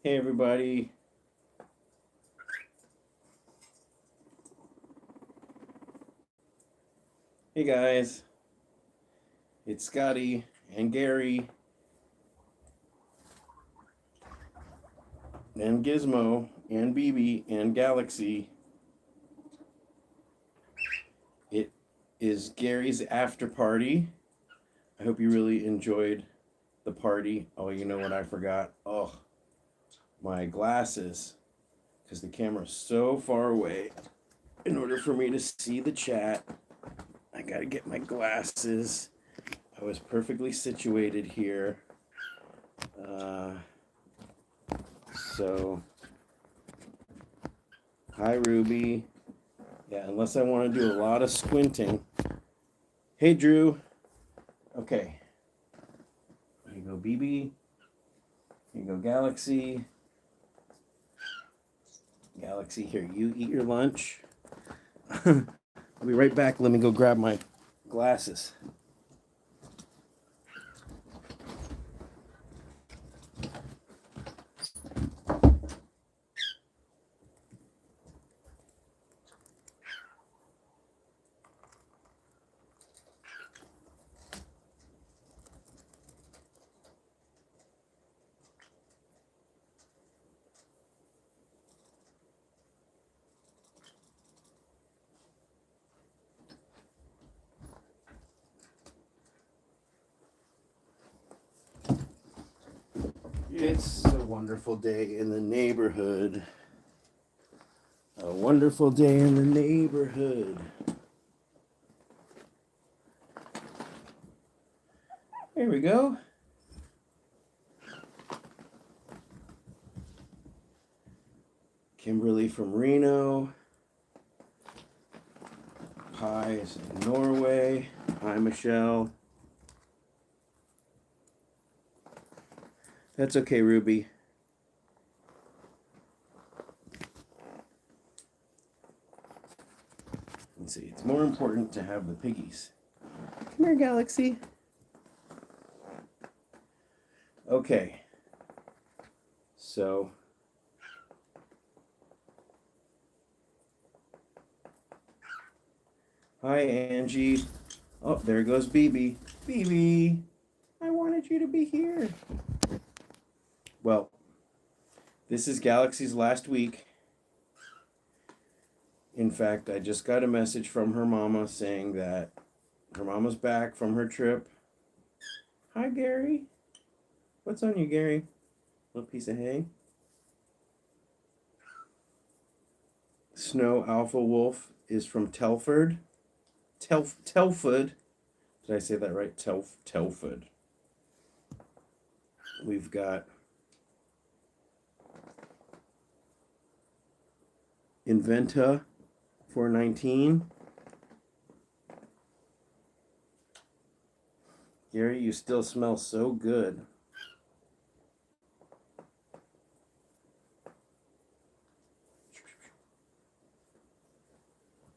Hey everybody. Hey guys. It's Scotty and Gary and Gizmo and BB and Galaxy. It is Gary's after party. I hope you really enjoyed the party. Oh, you know what I forgot? Oh, my glasses. Because the camera's so far away. In order for me to see the chat, I gotta get my glasses. I was perfectly situated here. So, hi Ruby. Yeah, unless I want to do a lot of squinting. Hey Drew. Okay. Here you go, BB. Here you go, Galaxy. Galaxy, here, you eat your lunch. I'll be right back. Let me go grab my glasses. It's a wonderful day in the neighborhood. A wonderful day in the neighborhood. There we go. Kimberly from Reno. Hi, is in Norway. Hi, Michelle. That's okay, Ruby. Let's see, it's more important to have the piggies. Come here, Galaxy. Okay. So, hi, Angie. Oh, there goes BB. BB, I wanted you to be here. Well, this is Galaxy's last week. In fact, I just got a message from her mama saying that her mama's back from her trip. Hi, Gary. What's on you, Gary? Little piece of hay. Snow Alpha Wolf is from Telford. Telford. Did I say that right? Telford. We've got Inventa 419. Gary, you still smell so good.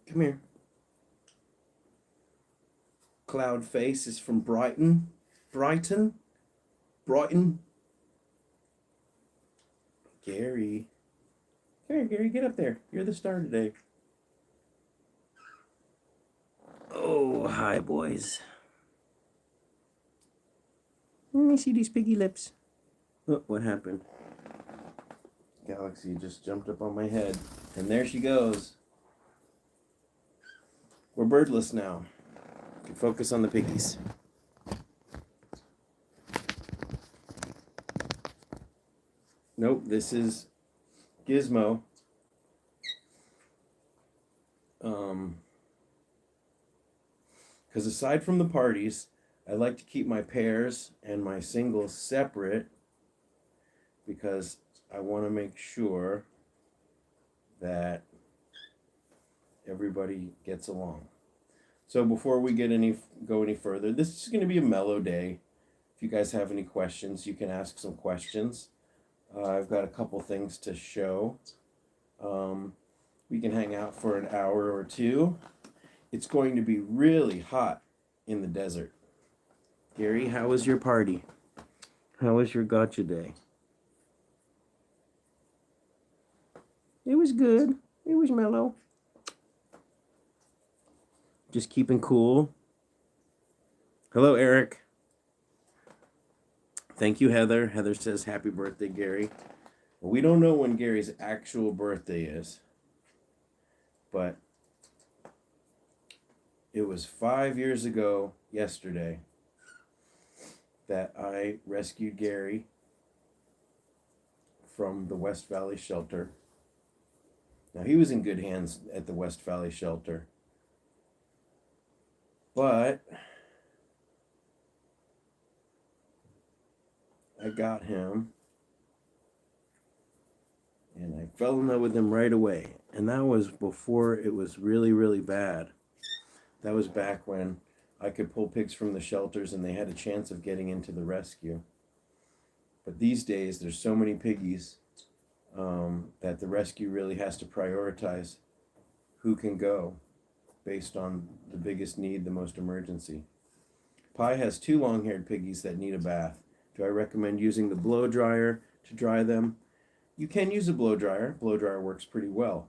Come here. Cloud Face is from Brighton. Brighton. Gary. Come here, Gary, get up there. You're the star today. Oh, hi, boys. Let me see these piggy lips. Oh, what happened? Galaxy just jumped up on my head. And there she goes. We're birdless now. We can focus on the piggies. Nope, this is Gizmo. Because aside from the parties, I like to keep my pairs and my singles separate because I want to make sure that everybody gets along. So before we go any further, this is going to be a mellow day. If you guys have any questions, you can ask some questions. I've got a couple things to show. We can hang out for an hour or two. It's going to be really hot in the desert. Gary, how was your party? How was your gotcha day? It was good. It was mellow. Just keeping cool. Hello, Eric. Thank you, Heather. Heather says, happy birthday, Gary. Well, we don't know when Gary's actual birthday is, but it was 5 years ago yesterday that I rescued Gary from the West Valley shelter. Now, he was in good hands at the West Valley shelter, but I got him and I fell in love with him right away. And that was before it was really, really bad. That was back when I could pull pigs from the shelters and they had a chance of getting into the rescue. But these days, there's so many piggies that the rescue really has to prioritize who can go based on the biggest need, the most emergency. Pi has 2 long-haired piggies that need a bath. Do I recommend using the blow dryer to dry them? You can use a blow dryer. Blow dryer works pretty well.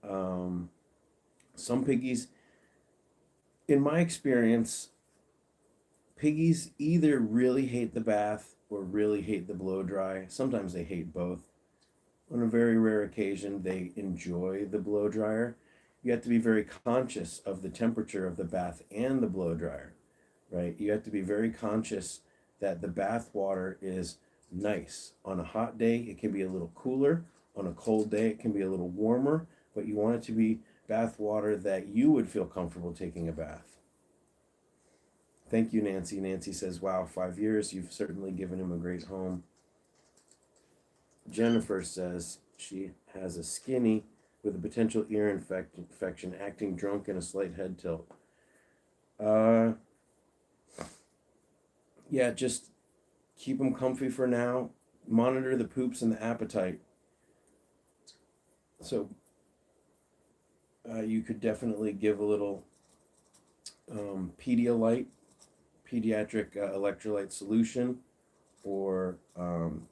Some piggies, in my experience, piggies either really hate the bath or really hate the blow dry. Sometimes they hate both. On a very rare occasion, they enjoy the blow dryer. You have to be very conscious of the temperature of the bath and the blow dryer, right? You have to be very conscious that the bath water is nice. On a hot day, it can be a little cooler. On a cold day, it can be a little warmer, but you want it to be bath water that you would feel comfortable taking a bath. Thank you, Nancy. Nancy says, wow, 5 years. You've certainly given him a great home. Jennifer says she has a skinny with a potential ear infection, acting drunk and a slight head tilt. Yeah, just keep them comfy for now. Monitor the poops and the appetite. So you could definitely give a little Pedialyte, pediatric electrolyte solution, or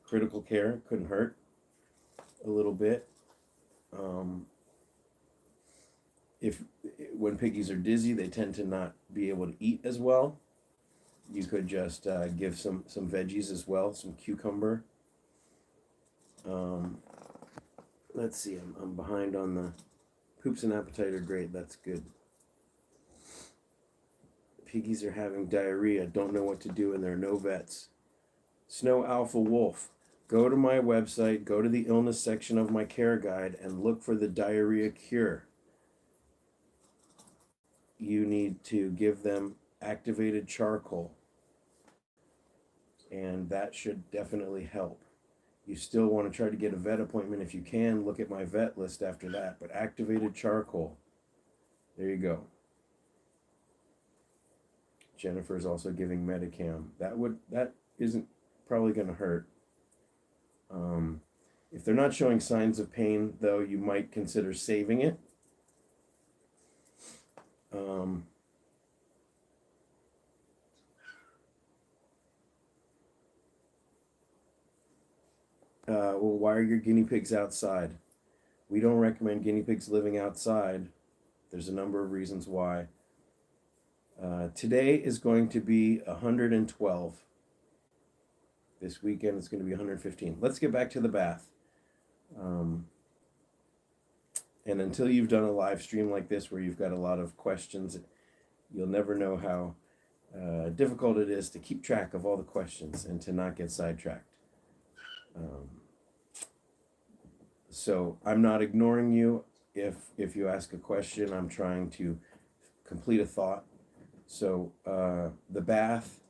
critical care. Couldn't hurt a little bit. If when piggies are dizzy, they tend to not be able to eat as well. You could just give some veggies as well, some cucumber. Let's see, I'm behind on the poops and appetite are great. That's good. Piggies are having diarrhea. Don't know what to do, and there are no vets. Snow Alpha Wolf. Go to my website, go to the illness section of my care guide, and look for the diarrhea cure. You need to give them activated charcoal, and that should definitely help. You still want to try to get a vet appointment if you can. Look at my vet list after that, but activated charcoal. There you go. Jennifer's also giving Medicam. That isn't probably going to hurt. If they're not showing signs of pain, though, you might consider saving it. Well, why are your guinea pigs outside? We don't recommend guinea pigs living outside. There's a number of reasons why. Today is going to be 112. This weekend it's going to be 115. Let's get back to the bath. And until you've done a live stream like this where you've got a lot of questions, you'll never know how difficult it is to keep track of all the questions and to not get sidetracked. So I'm not ignoring you. If you ask a question, I'm trying to complete a thought. So the bath,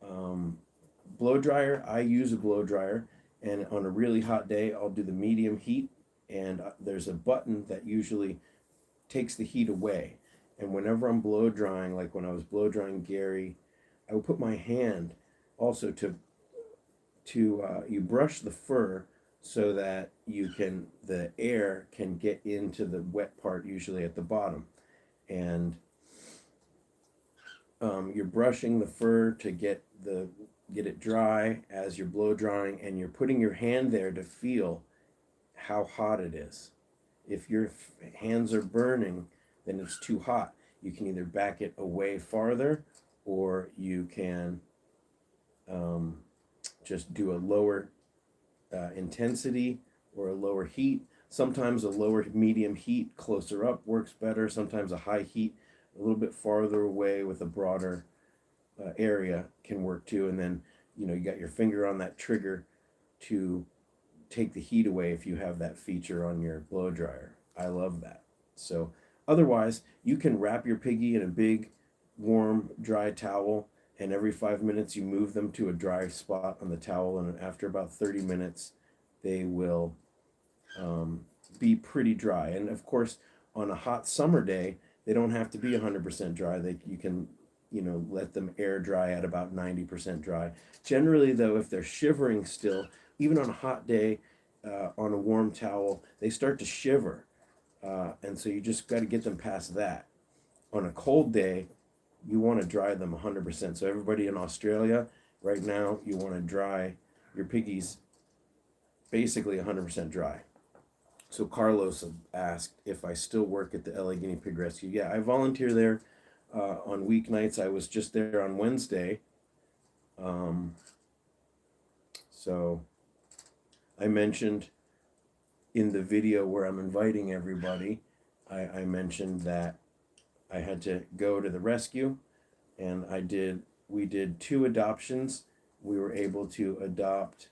blow dryer, I use a blow dryer, and on a really hot day, I'll do the medium heat, and there's a button that usually takes the heat away. And whenever I'm blow drying, like when I was blow drying Gary, I would put my hand also to you brush the fur so that the air can get into the wet part, usually at the bottom. And you're brushing the fur to get it dry as you're blow drying, and you're putting your hand there to feel how hot it is. If your hands are burning, then it's too hot. You can either back it away farther, or you can um, just do a lower intensity or a lower heat. Sometimes a lower medium heat closer up works better. Sometimes a high heat a little bit farther away with a broader area can work too. And then, you got your finger on that trigger to take the heat away if you have that feature on your blow dryer. I love that. So otherwise, you can wrap your piggy in a big, warm, dry towel, and every 5 minutes you move them to a dry spot on the towel, and after about 30 minutes, they will be pretty dry. And of course, on a hot summer day, they don't have to be 100% dry. You can, let them air dry at about 90% dry. Generally, though, if they're shivering still, even on a hot day, on a warm towel, they start to shiver. And so you just got to get them past that. On a cold day, you want to dry them 100%. So everybody in Australia, right now, you want to dry your piggies basically 100% dry. So Carlos asked if I still work at the LA Guinea Pig Rescue. Yeah, I volunteer there on weeknights. I was just there on Wednesday. So I mentioned in the video where I'm inviting everybody, I mentioned that I had to go to the rescue, and we did 2 adoptions. We were able to adopt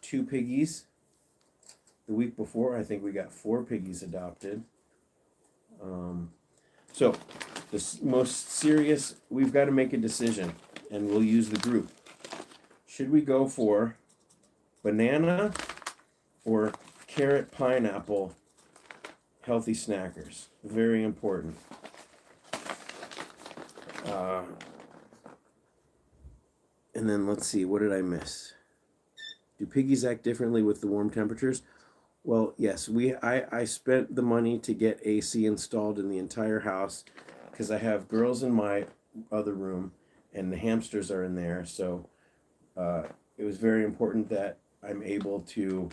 2 piggies. The week before, I think we got 4 piggies adopted. So the most serious, we've got to make a decision, and we'll use the group. Should we go for banana or carrot pineapple healthy snackers? Very important. And then let's see, what did I miss? Do piggies act differently with the warm temperatures? Well, yes, I spent the money to get AC installed in the entire house because I have girls in my other room and the hamsters are in there. So it was very important that I'm able to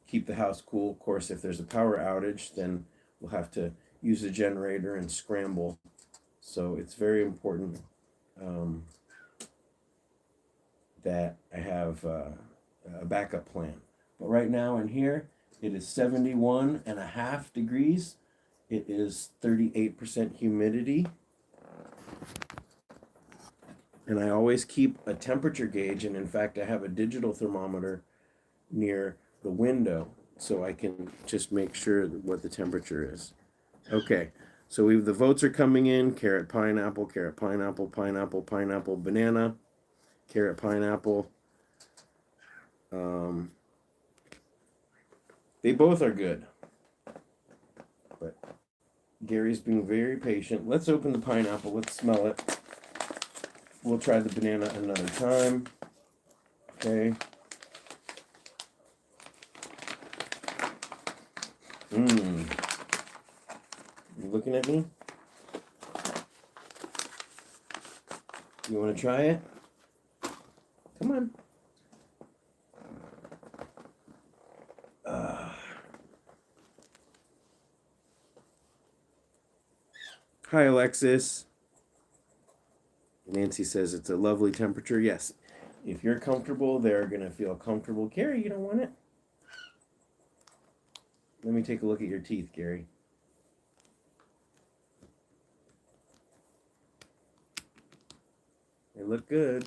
keep the house cool. Of course, if there's a power outage, then we'll have to use a generator and scramble. So it's very important that I have a backup plan. But right now in here, it is 71.5 degrees. It is 38% humidity. And I always keep a temperature gauge, and in fact, I have a digital thermometer near the window so I can just make sure what the temperature is. Okay, so the votes are coming in. Carrot, pineapple, pineapple, pineapple, banana, carrot, pineapple. They both are good. But Gary's being very patient. Let's open the pineapple. Let's smell it. We'll try the banana another time. Okay. You looking at me? You want to try it? Come on. Hi, Alexis. Nancy says it's a lovely temperature. Yes. If you're comfortable, they're going to feel comfortable. Gary, you don't want it? Let me take a look at your teeth, Gary. They look good.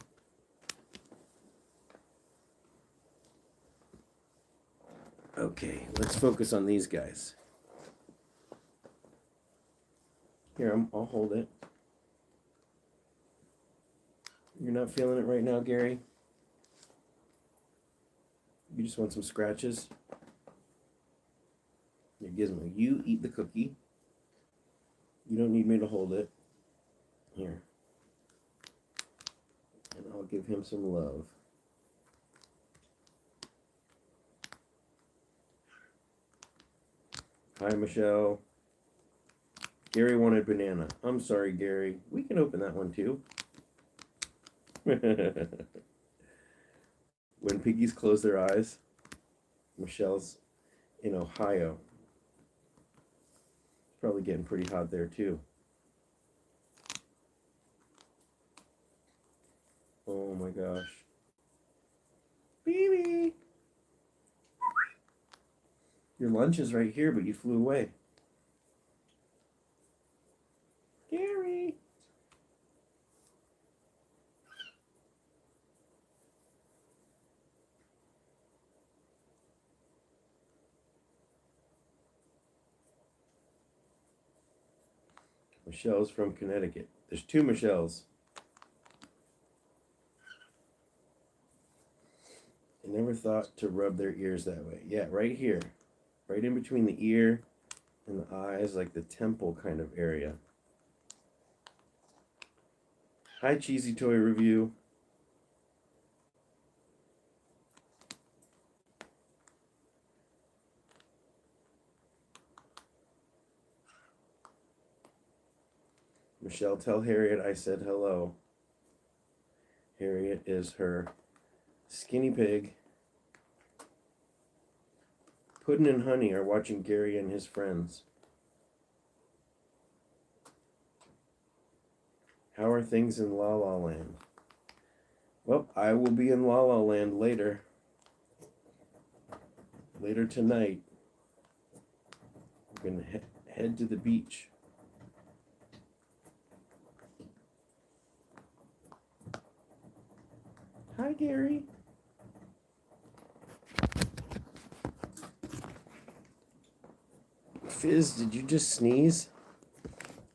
Okay, let's focus on these guys. Here, I'll hold it. You're not feeling it right now, Gary? You just want some scratches? Here, Gizmo, you eat the cookie. You don't need me to hold it. Here. And I'll give him some love. Hi, Michelle. Gary wanted banana. I'm sorry, Gary. We can open that one too. When piggies close their eyes, Michelle's in Ohio. It's probably getting pretty hot there too. Oh my gosh. Baby! Your lunch is right here, but you flew away. Gary! Michelle's from Connecticut. There's two Michelles. I never thought to rub their ears that way. Yeah, right here. Right in between the ear and the eyes, like the temple kind of area. Hi, Cheesy Toy Review. Michelle, tell Harriet I said hello. Harriet is her skinny pig. Puddin' and Honey are watching Gary and his friends. How are things in La La Land? Well, I will be in La La Land later. Later tonight. I'm going to head to the beach. Hi, Gary. Fizz, did you just sneeze?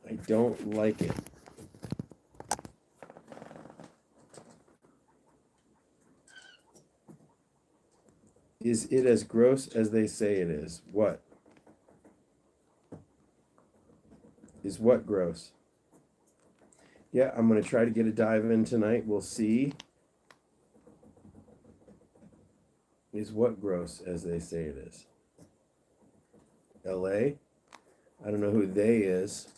I don't like it. Is it as gross as they say it is? What? Is what gross? Yeah, I'm going to try to get a dive in tonight. We'll see. Is what gross as they say it is? LA? I don't know who they is.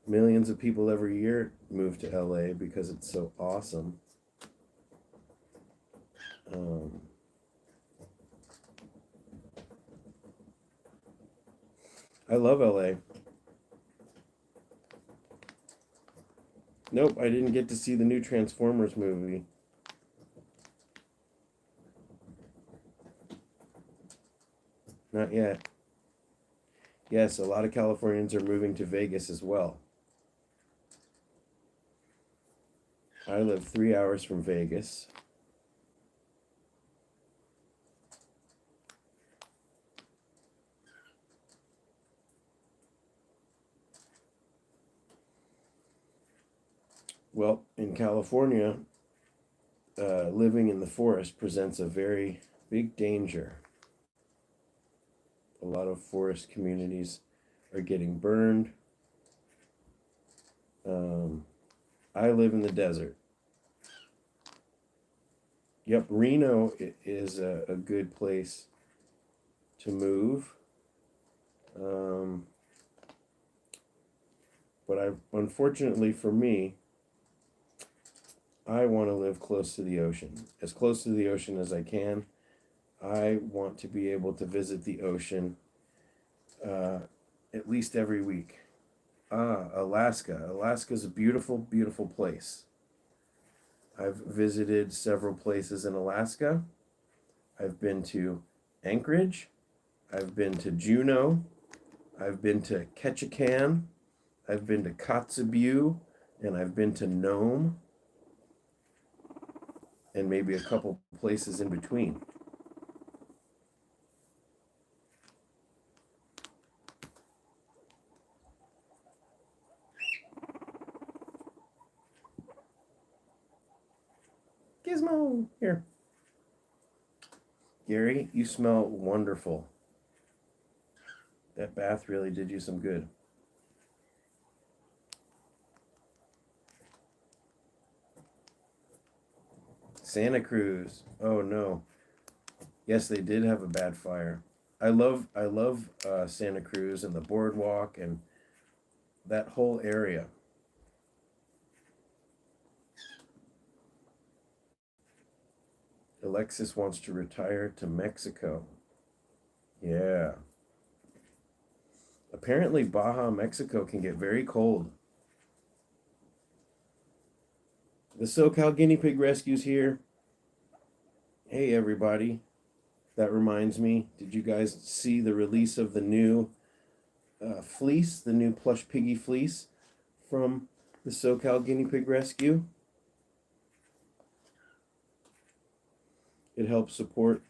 Millions of people every year move to LA because it's so awesome. I love LA. Nope, I didn't get to see the new Transformers movie. Not yet. Yes, a lot of Californians are moving to Vegas as well. I live 3 hours from Vegas. Well, in California, living in the forest presents a very big danger. A lot of forest communities are getting burned. I live in the desert. Yep, Reno is a good place to move. But unfortunately for me, I want to live close to the ocean, as close to the ocean as I can. I want to be able to visit the ocean at least every week. Alaska. Alaska's a beautiful, beautiful place. I've visited several places in Alaska. I've been to Anchorage. I've been to Juneau. I've been to Ketchikan. I've been to Kotzebue. And I've been to Nome. And maybe a couple places in between. Gizmo, here. Gary, you smell wonderful. That bath really did you some good. Santa Cruz. Oh no. Yes, they did have a bad fire. I love Santa Cruz and the boardwalk and that whole area. Alexis wants to retire to Mexico. Yeah. Apparently, Baja, Mexico can get very cold. The SoCal Guinea Pig Rescue's here. Hey, everybody. That reminds me, did you guys see the release of the new fleece, the new plush piggy fleece from the SoCal Guinea Pig Rescue? It helps support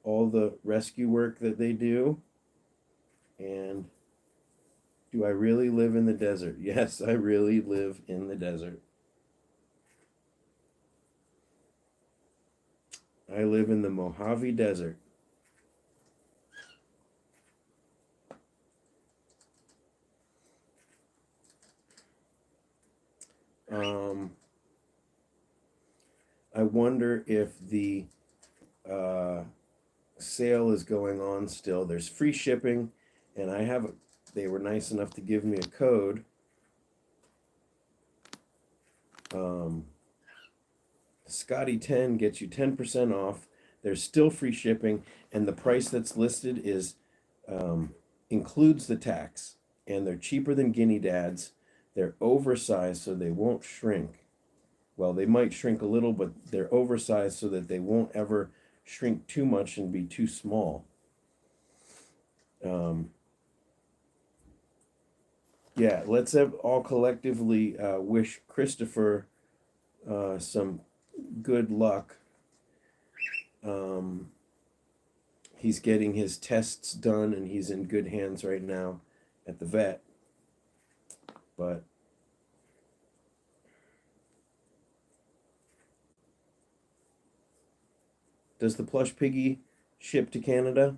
all the rescue work that they do. And do I really live in the desert? Yes, I really live in the desert. I live in the Mojave Desert. Um, I wonder if the uh, sale is going on still. There's free shipping, and they were nice enough to give me a code. Um, Scotty 10 gets you 10% off. There's still free shipping, and the price that's listed is includes the tax, and they're cheaper than Guinea Dads. They're oversized so they won't shrink. Well, they might shrink a little, but they're oversized so that they won't ever shrink too much and be too small. Yeah, let's have all collectively wish Christopher some good luck. He's getting his tests done and he's in good hands right now at the vet. But does the plush piggy ship to Canada?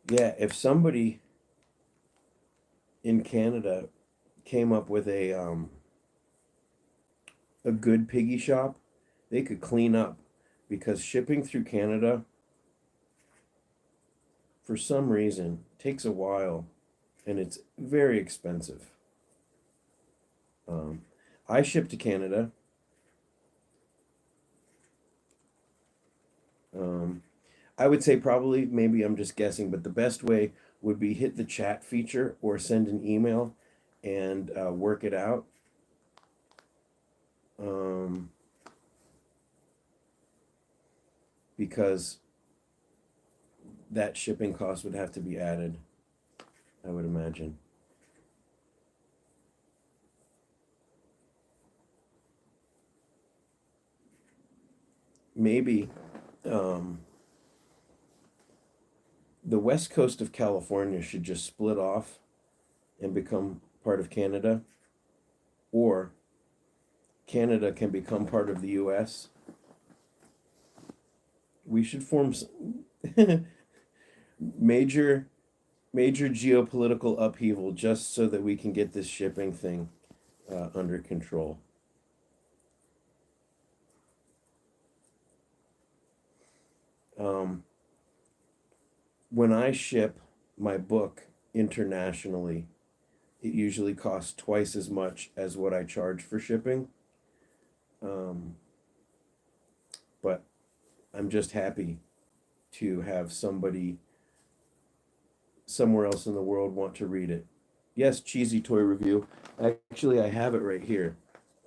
Yeah, if somebody in Canada came up with a good piggy shop, they could clean up because shipping through Canada for some reason takes a while and it's very expensive. I ship to Canada. Um, I would say probably, maybe I'm just guessing, but the best way would be hit the chat feature or send an email and work it out. Um, because that shipping cost would have to be added, I would imagine. Maybe the west coast of California should just split off and become part of Canada, or Canada can become part of the US. We should form major major geopolitical upheaval just so that we can get this shipping thing under control. Um, when I ship my book internationally, it usually costs twice as much as what I charge for shipping. Um, but I'm just happy to have somebody somewhere else in the world want to read it. Yes, cheesy toy review. Actually, I have it right here.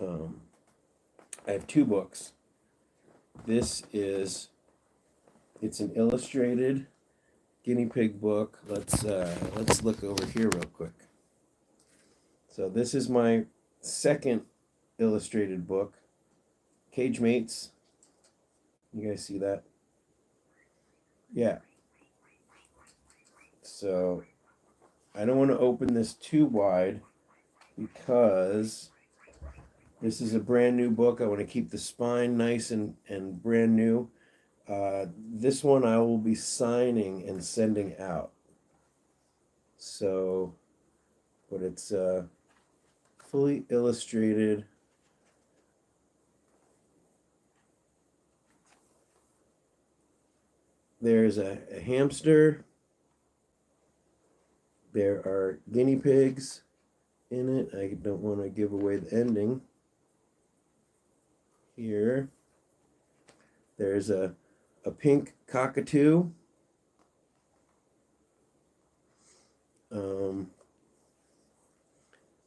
Um, I have two books. This is it's an illustrated guinea pig book. Let's look over here real quick. So this is my second illustrated book, Cage Mates. You guys see that? Yeah. So I don't want to open this too wide because this is a brand new book. I want to keep the spine nice and brand new. This one I will be signing and sending out. So, but it's fully illustrated. There's a hamster. There are guinea pigs in it. I don't want to give away the ending. Here, there's a pink cockatoo.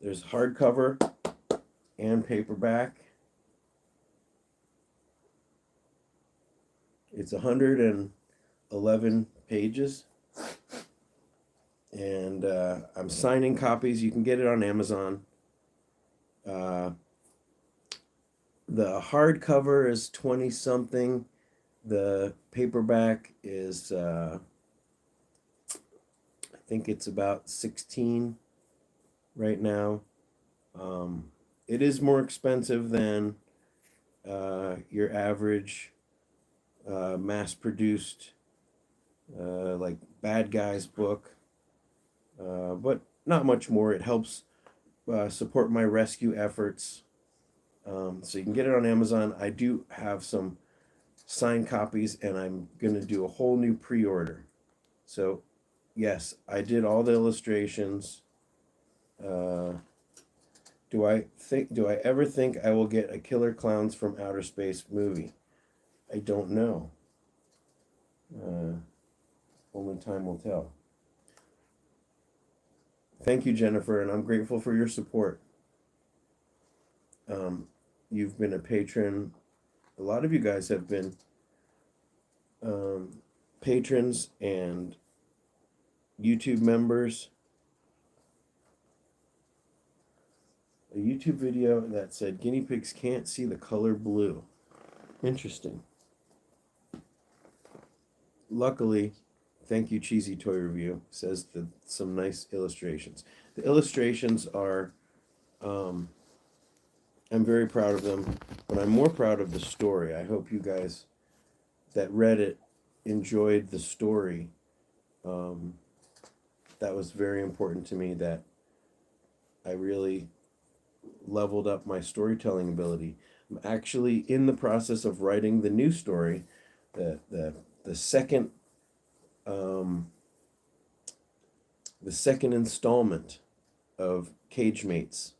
There's hardcover and paperback. It's 111 pages. And I'm signing copies. You can get it on Amazon. The hardcover is 20 something. The paperback is, I think it's about 16 right now. It is more expensive than your average mass-produced like bad guys book, but not much more. It helps support my rescue efforts. So you can get it on Amazon. I do have some signed copies, and I'm gonna do a whole new pre-order. So yes, I did all the illustrations. Do I ever think I will get a Killer Clowns from Outer Space movie? I don't know. Only time will tell. Thank you, Jennifer, and I'm grateful for your support. You've been a patron. A lot of you guys have been patrons and YouTube members. A YouTube video that said guinea pigs can't see the color blue. Interesting. Luckily, thank you, Cheesy Toy Review, says that some nice illustrations. The illustrations are, I'm very proud of them, but I'm more proud of the story. I hope you guys that read it enjoyed the story. That was very important to me, that I really leveled up my storytelling ability. I'm actually in the process of writing the new story, the second installment of Cage Mates,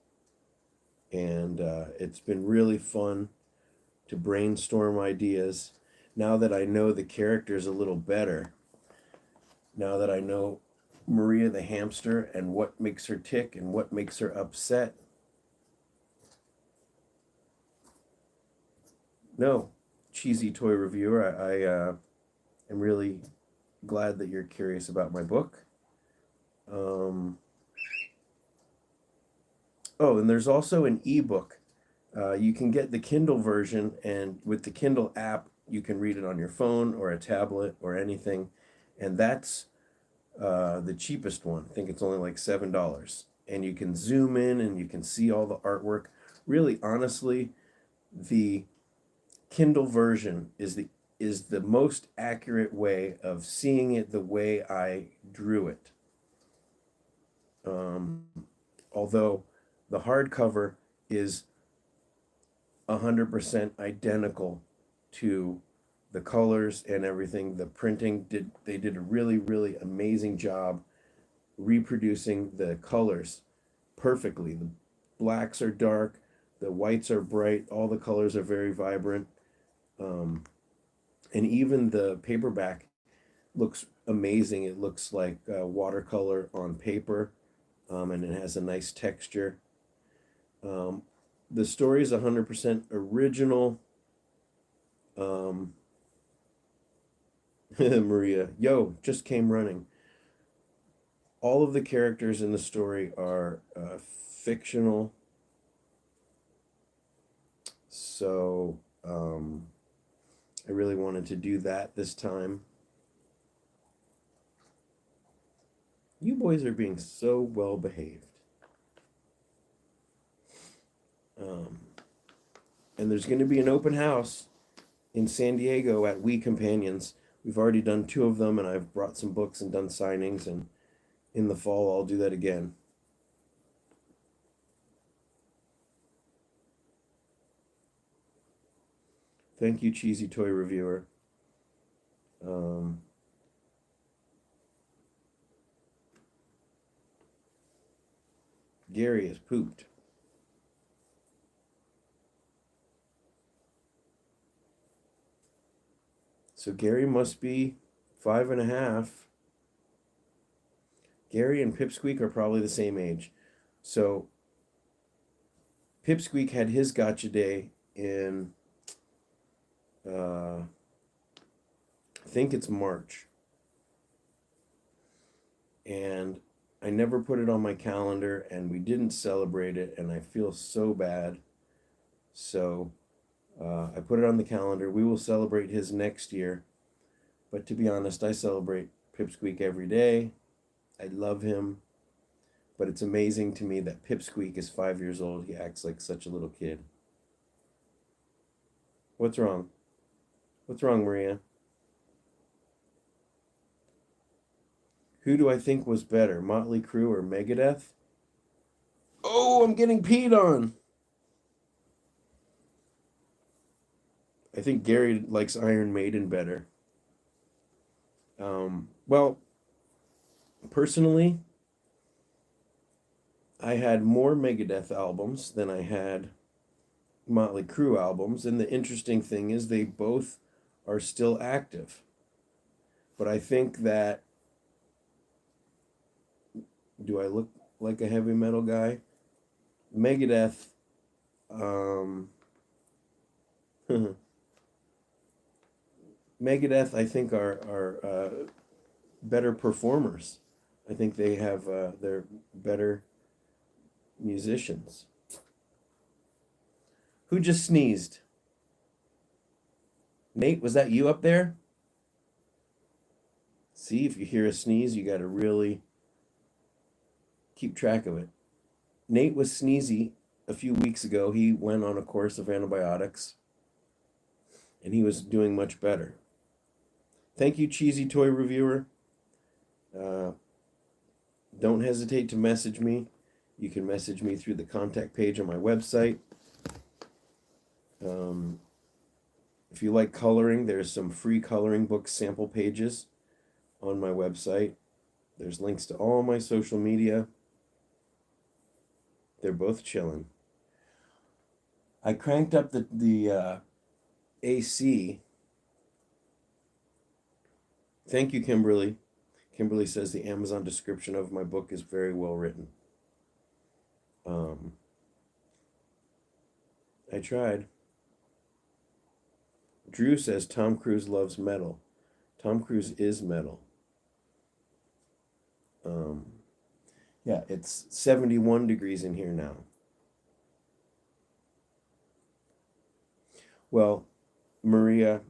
and it's been really fun to brainstorm ideas. Now that I know the characters a little better, now that I know Maria the hamster and what makes her tick and what makes her upset. No, Cheesy Toy Reviewer, I am really glad that you're curious about my book. Oh, and there's also an ebook. You can get the Kindle version, and with the Kindle app, you can read it on your phone or a tablet or anything, and that's the cheapest one. I think it's only like $7, and you can zoom in and you can see all the artwork. Really, honestly, the Kindle version is the most accurate way of seeing it the way I drew it. Although the hardcover is 100% identical to the colors and everything. The printing they did a really, really amazing job reproducing the colors perfectly. The blacks are dark, the whites are bright, all the colors are very vibrant. And even the paperback looks amazing. It looks like watercolor on paper, and it has a nice texture. The story is 100% original. Maria, just came running. All of the characters in the story are fictional. So I really wanted to do that this time. You boys are being so well behaved. And there's going to be an open house in San Diego at We Companions. We've already done 2 of them, and I've brought some books and done signings, and in the fall I'll do that again. Thank you, Cheesy Toy Reviewer. Gary has pooped. So Gary must be 5.5. Gary and Pipsqueak are probably the same age. So Pipsqueak had his gotcha day in, I think it's March. And I never put it on my calendar, and we didn't celebrate it, and I feel so bad. So I put it on the calendar. We will celebrate his next year. But to be honest, I celebrate Pipsqueak every day. I love him. But it's amazing to me that Pipsqueak is 5 years old. He acts like such a little kid. What's wrong? What's wrong, Maria? Who do I think was better, Motley Crue or Megadeth? Oh, I'm getting peed on. I think Gary likes Iron Maiden better. Well, personally, I had more Megadeth albums than I had Motley Crue albums, and the interesting thing is they both are still active. But I think that, do I look like a heavy metal guy? Megadeth, Megadeth, I think are better performers. I think they have they're better musicians. Who just sneezed? Nate, was that you up there? See, if you hear a sneeze, you got to really keep track of it. Nate was sneezy a few weeks ago. He went on a course of antibiotics, and he was doing much better. Thank you, Cheesy Toy Reviewer. Don't hesitate to message me. You can message me through the contact page on my website. If you like coloring, there's some free coloring book sample pages on my website. There's links to all my social media. They're both chilling. I cranked up the AC. Thank you, Kimberly. Kimberly says the Amazon description of my book is very well written. I tried. Drew says Tom Cruise loves metal. Tom Cruise is metal. Yeah, it's 71 degrees in here now. Well, Maria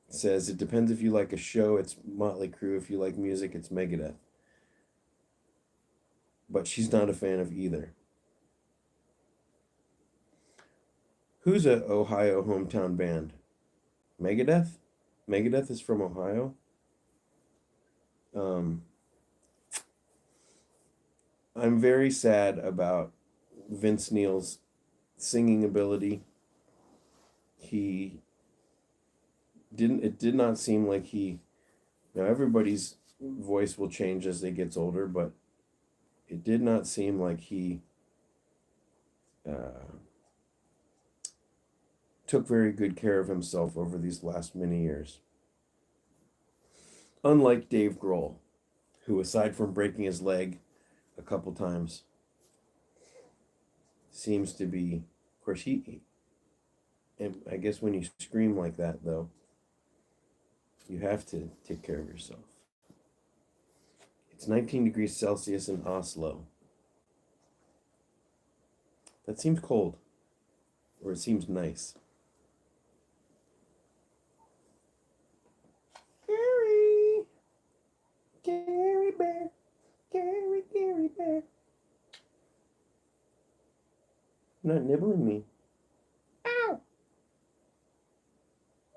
says it depends if you like a show, it's Motley Crue. If you like music, it's Megadeth. But she's not a fan of either. Who's a Ohio hometown band? Megadeth? Megadeth is from Ohio? I'm very sad about Vince Neil's singing ability. It did not seem like now everybody's voice will change as they gets older, but it did not seem like he took very good care of himself over these last many years. Unlike Dave Grohl, who, aside from breaking his leg a couple times, seems to be, of course, and I guess when you scream like that, though, you have to take care of yourself. It's 19 degrees Celsius in Oslo. That seems cold, or it seems nice. Gary Bear, Gary Bear. You're not nibbling me. Ow!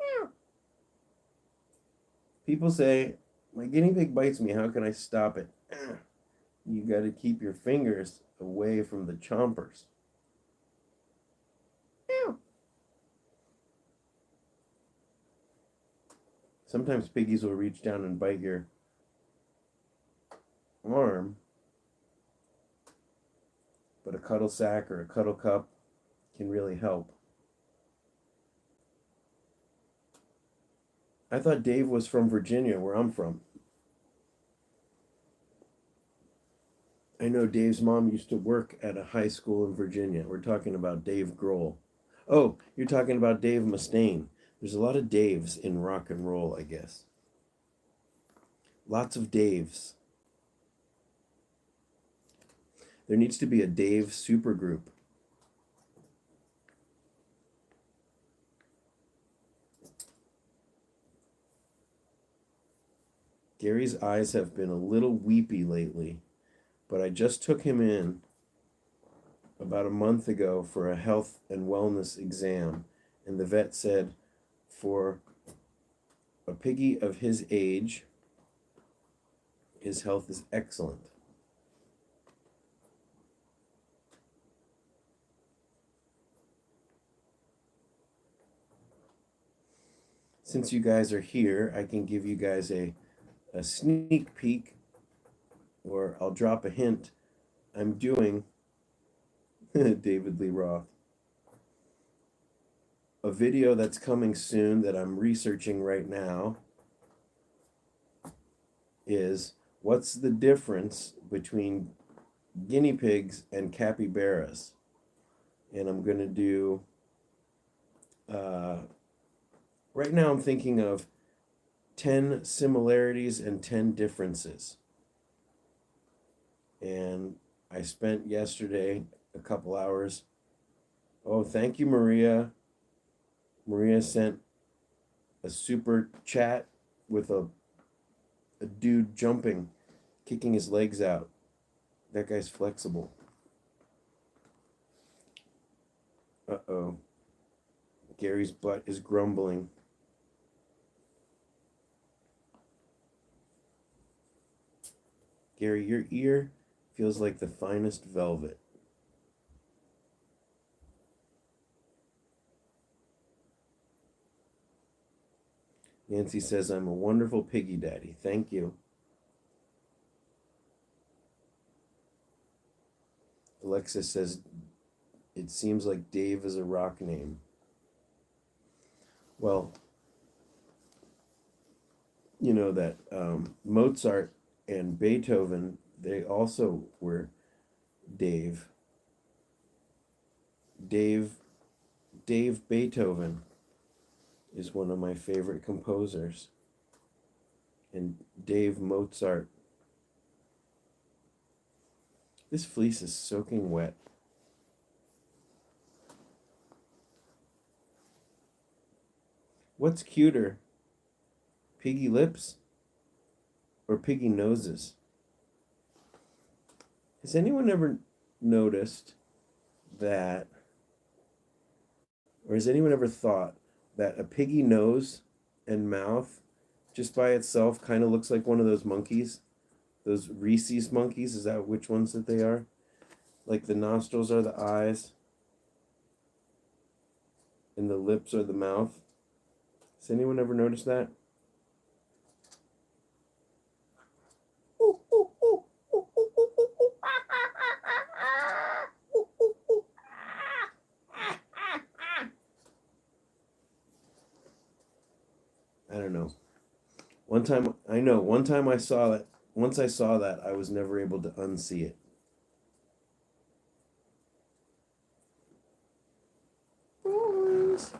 Ow! People say, my guinea pig bites me, how can I stop it? You gotta keep your fingers away from the chompers. Ow! Sometimes piggies will reach down and bite your arm, but a cuddle sack or a cuddle cup can really help. I thought Dave was from Virginia, where I'm from. I know Dave's mom used to work at a high school in Virginia. We're talking about Dave Grohl. Oh, you're talking about Dave Mustaine. There's a lot of Daves in rock and roll, I guess. Lots of Daves. There needs to be a Dave supergroup. Gary's eyes have been a little weepy lately, but I just took him in about a month ago for a health and wellness exam, and the vet said for a piggy of his age, his health is excellent. Since you guys are here, I can give you guys a sneak peek, or I'll drop a hint. I'm doing David Lee Roth. A video that's coming soon that I'm researching right now is what's the difference between guinea pigs and capybaras. And I'm going to do, right now I'm thinking of 10 similarities and 10 differences. And I spent yesterday a couple hours. Oh, thank you, Maria. Maria sent a super chat with a dude jumping, kicking his legs out. That guy's flexible. Uh-oh. Gary's butt is grumbling. Gary, your ear feels like the finest velvet. Nancy says, I'm a wonderful piggy daddy. Thank you. Alexis says, it seems like Dave is a rock name. Well, you know that Mozart and Beethoven, they also were Dave. Dave Beethoven is one of my favorite composers. And Dave Mozart. This fleece is soaking wet. What's cuter? Piggy lips or piggy noses? Has anyone ever noticed that, or has anyone ever thought that a piggy nose and mouth just by itself kind of looks like one of those monkeys? Those Rhesus monkeys? Is that which ones that they are? Like the nostrils are the eyes and the lips are the mouth. Has anyone ever noticed that? I don't know. One time I saw that. Once I saw that, I was never able to unsee it. Boys.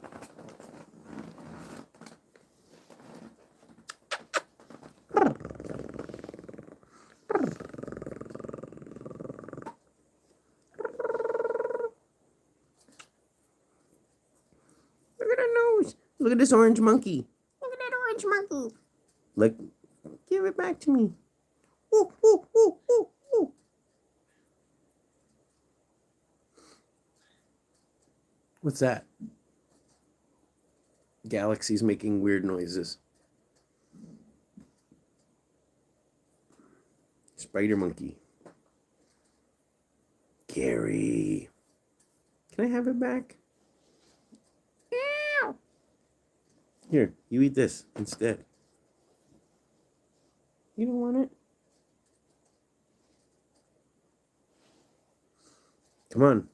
Look at her nose. Look at this orange monkey. Look at that orange monkey. Look, give it back to me. Ooh, ooh, ooh, ooh, ooh. What's that? Galaxy's making weird noises. Spider monkey. Gary. Can I have it back? Ow. Here, you eat this instead. You don't want it? Come on.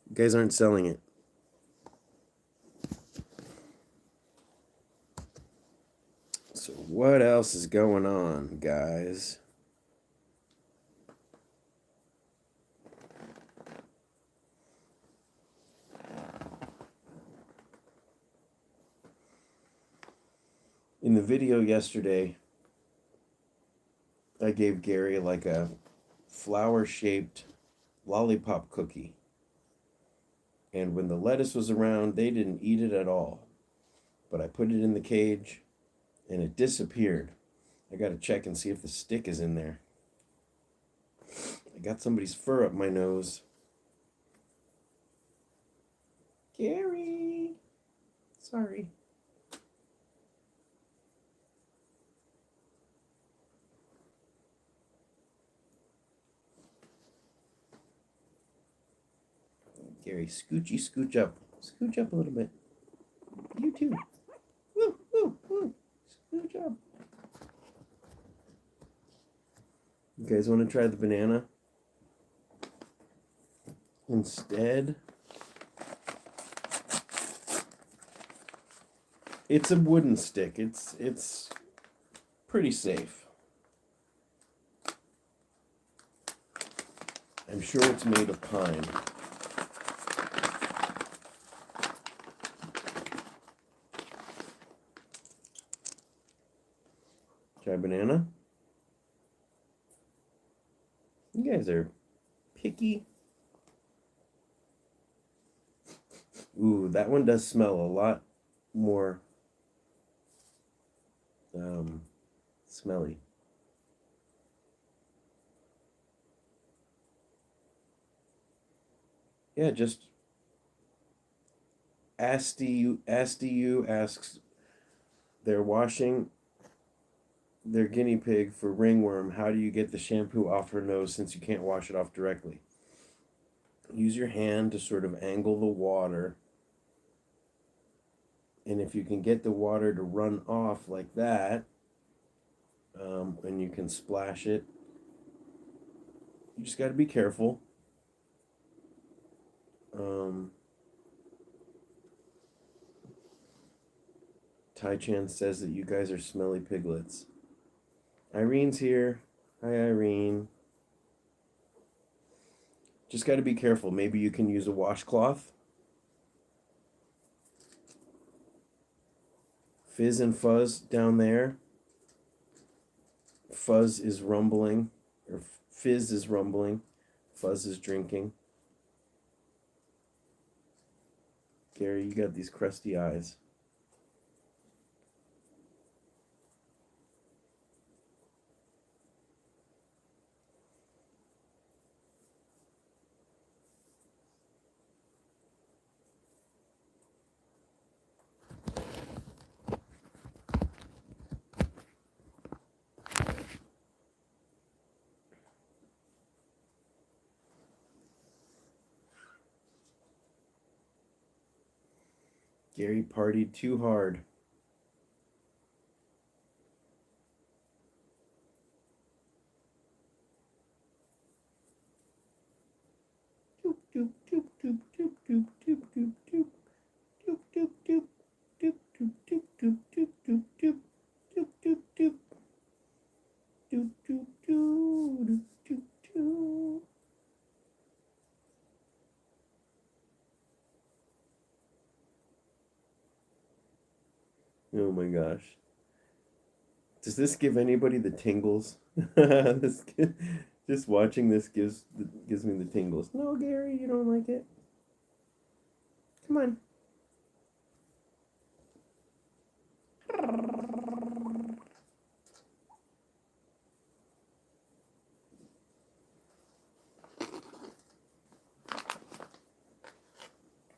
You guys aren't selling it. What else is going on, guys? In the video yesterday, I gave Gary like a flower-shaped lollipop cookie. And when the lettuce was around, they didn't eat it at all. But I put it in the cage, and it disappeared. I got to check and see if the stick is in there. I got somebody's fur up my nose. Gary! Sorry. Gary, scoochy, scooch up. Scooch up a little bit. You too. Woo, woo, woo. Scooch up. You guys want to try the banana? Instead, it's a wooden stick. It's pretty safe. I'm sure it's made of pine. Try banana. You guys are picky. Ooh, that one does smell a lot more smelly. Yeah, just SDU asks, they're washing their guinea pig for ringworm. How do you get the shampoo off her nose since you can't wash it off directly? Use your hand to sort of angle the water. And if you can get the water to run off like that, and you can splash it, you just got to be careful. Tai Chan says that you guys are smelly piglets. Irene's here. Hi, Irene. Just got to be careful. Maybe you can use a washcloth. Fizz and Fuzz down there. Fuzz is rumbling, or Fizz is rumbling. Fuzz is drinking. Gary, you got these crusty eyes. Gary partied too hard. Doop, doop, doop, doop, doop, doop, doop, doop, doop. Doop, doop, doop. Doop, doop, doop, doop, doop, doop, doop. Doop, doop, doop. Doop, doop, doop, doop, doop, doop. Oh my gosh. Does this give anybody the tingles? Just watching this gives me the tingles. No, Gary, you don't like it. Come on.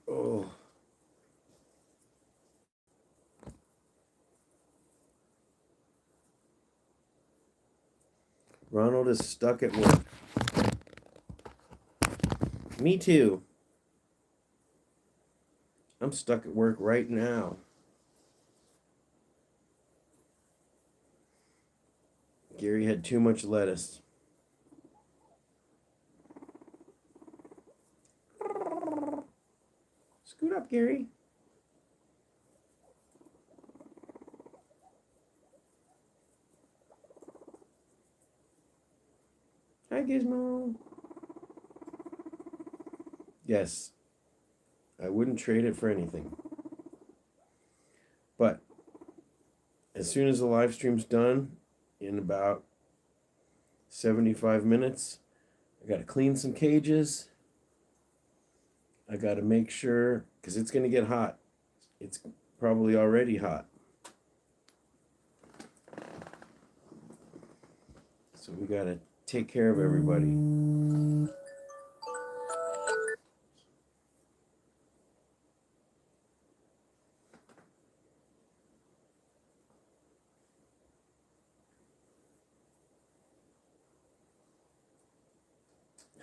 Oh. Ronald is stuck at work. Me too. I'm stuck at work right now. Gary had too much lettuce. Scoot up, Gary. Gizmo. Yes, I wouldn't trade it for anything. But as soon as the live stream's done, in about 75 minutes, I got to clean some cages. I got to make sure, because it's going to get hot. It's probably already hot. So we got to take care of everybody.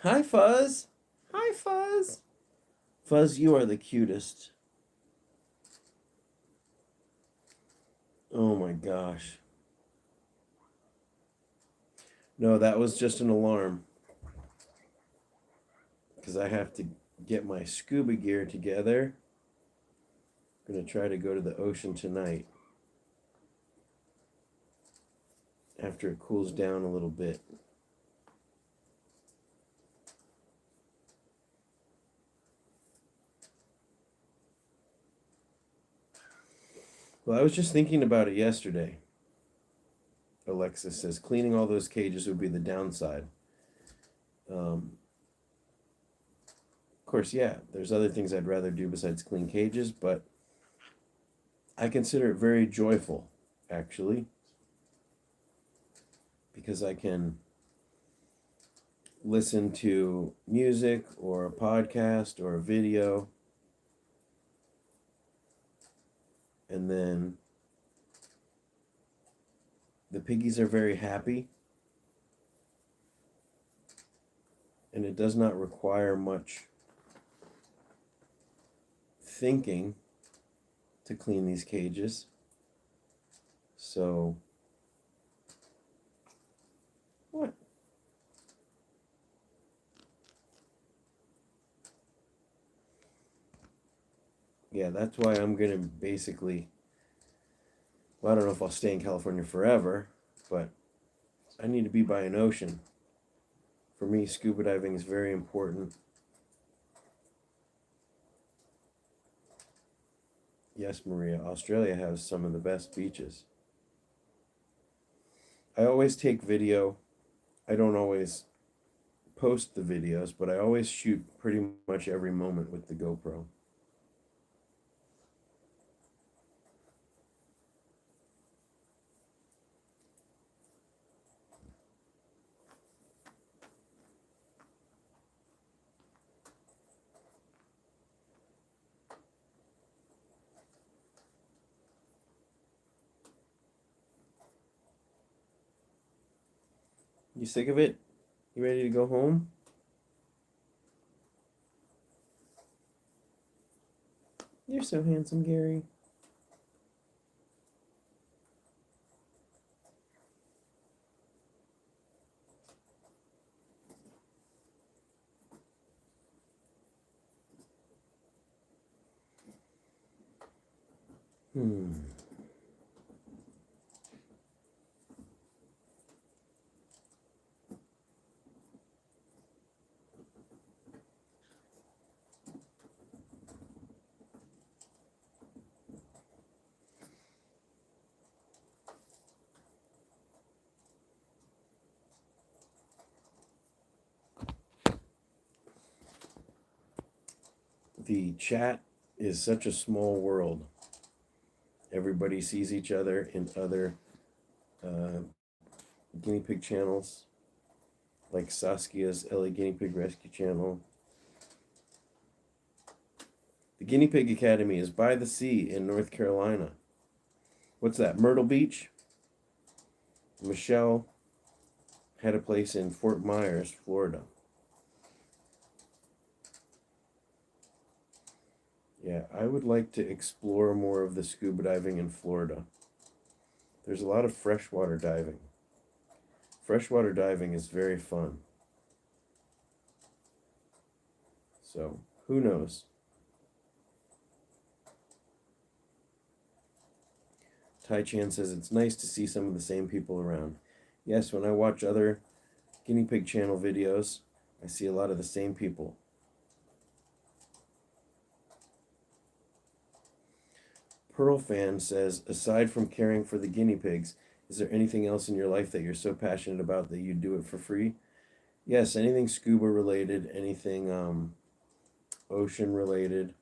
Hi, Fuzz. Hi, Fuzz. Fuzz, you are the cutest. Oh my gosh. No, that was just an alarm. Because I have to get my scuba gear together. I'm going to try to go to the ocean tonight. After it cools down a little bit. Well, I was just thinking about it yesterday. Alexis says cleaning all those cages would be the downside. Of course, yeah, there's other things I'd rather do besides clean cages, but I consider it very joyful, actually, because I can listen to music or a podcast or a video, and then the piggies are very happy, and it does not require much thinking to clean these cages. So, what? Yeah, that's why I'm going to basically, well, I don't know if I'll stay in California forever, but I need to be by an ocean. For me, scuba diving is very important. Yes, Maria, Australia has some of the best beaches. I always take video. I don't always post the videos, but I always shoot pretty much every moment with the GoPro. You sick of it? You ready to go home? You're so handsome, Gary. Hmm. The chat is such a small world. Everybody sees each other in other guinea pig channels, like Saskia's LA Guinea Pig Rescue channel. The Guinea Pig Academy is by the sea in North Carolina. What's that, Myrtle Beach? Michelle had a place in Fort Myers, Florida. Yeah, I would like to explore more of the scuba diving in Florida. There's a lot of freshwater diving. Freshwater diving is very fun. So, who knows? Tai Chan says it's nice to see some of the same people around. Yes, when I watch other Guinea Pig channel videos. I see a lot of the same people. Pearl Fan says, aside from caring for the guinea pigs, is there anything else in your life that you're so passionate about that you do it for free? Yes, anything scuba related, anything ocean related.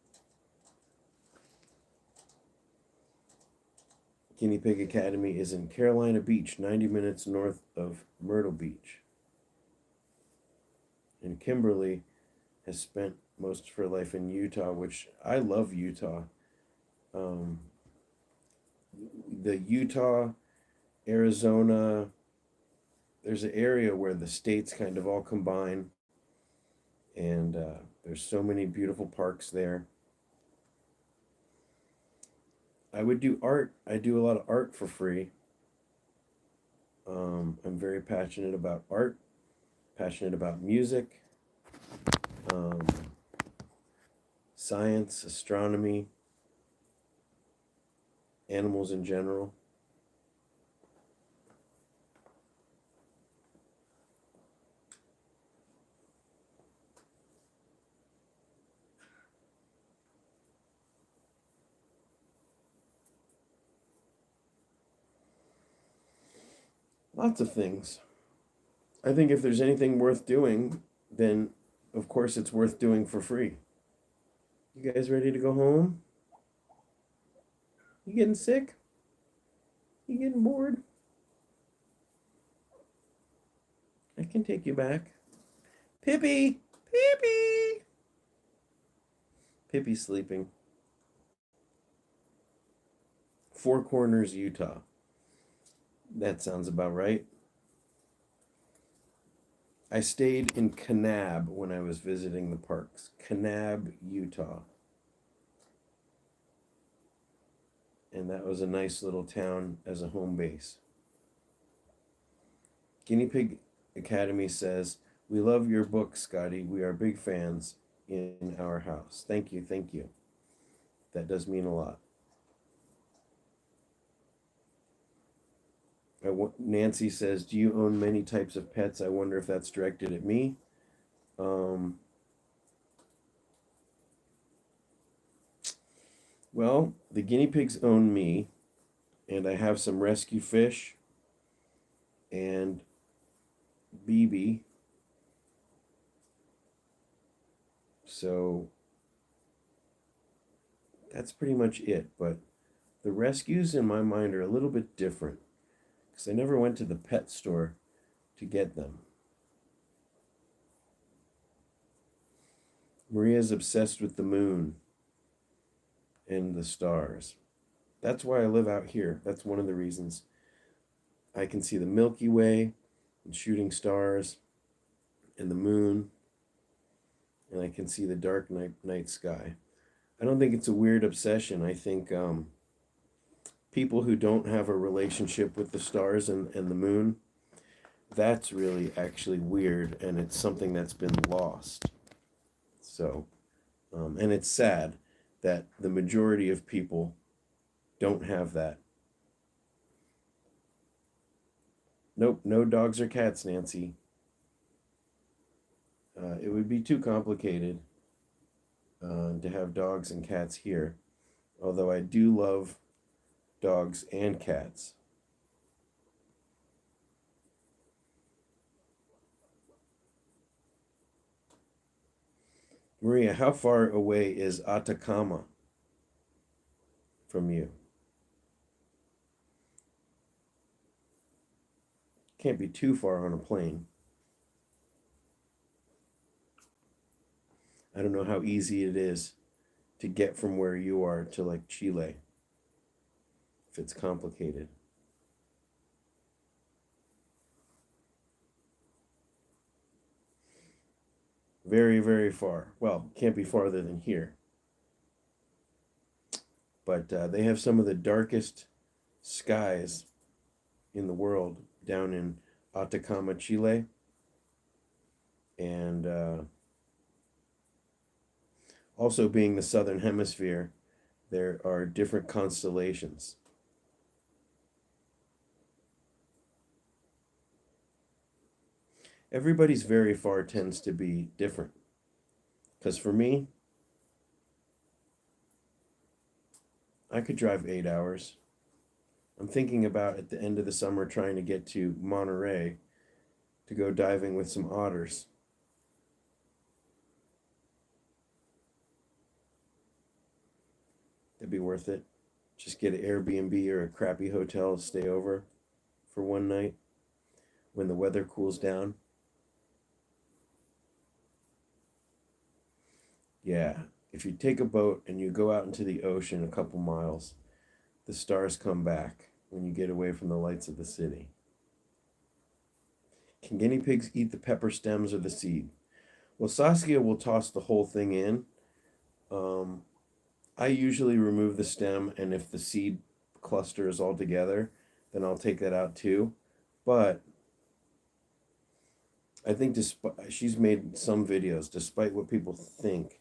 Guinea Pig Academy is in Carolina Beach, 90 minutes north of Myrtle Beach. And Kimberly has spent most of her life in Utah, which I love Utah. Um, the Utah, Arizona, there's an area where the states kind of all combine, and there's so many beautiful parks there. I would do art. I do a lot of art for free. I'm very passionate about art, passionate about music, um, science, astronomy, animals in general. Lots of things. I think if there's anything worth doing, then of course it's worth doing for free. You guys ready to go home? You getting sick? You getting bored? I can take you back. Pippi! Pippi! Pippi's sleeping. Four Corners, Utah. That sounds about right. I stayed in Kanab when I was visiting the parks. Kanab, Utah. And that was a nice little town as a home base. Guinea Pig Academy says, we love your book, Scotty. We are big fans in our house. Thank you, thank you. That does mean a lot. Nancy says, do you own many types of pets? I wonder if that's directed at me. Well, the guinea pigs own me, and I have some rescue fish and BB. So that's pretty much it. But the rescues in my mind are a little bit different because I never went to the pet store to get them. Maria's obsessed with the moon and the stars. That's why I live out here. That's one of the reasons. I can see the Milky Way and shooting stars and the moon, and I can see the dark night sky. I don't think it's a weird obsession. I think people who don't have a relationship with the stars and the moon, that's really actually weird, and it's something that's been lost. So, and it's sad that the majority of people don't have that. Nope, no dogs or cats, Nancy. It would be too complicated to have dogs and cats here, although I do love dogs and cats. Maria, how far away is Atacama from you? Can't be too far on a plane. I don't know how easy it is to get from where you are to like Chile, if it's complicated. Very, very far. Well, can't be farther than here. But they have some of the darkest skies in the world down in Atacama, Chile. And also being the southern hemisphere, there are different constellations. Everybody's very far tends to be different. Because for me, I could drive 8 hours. I'm thinking about at the end of the summer trying to get to Monterey to go diving with some otters. That'd be worth it. Just get an Airbnb or a crappy hotel to stay over for one night when the weather cools down. Yeah, if you take a boat and you go out into the ocean a couple miles, the stars come back when you get away from the lights of the city. Can guinea pigs eat the pepper stems or the seed? Well, Saskia will toss the whole thing in. Um, I usually remove the stem, and if the seed cluster is all together, then I'll take that out too. But I think she's made some videos, despite what people think,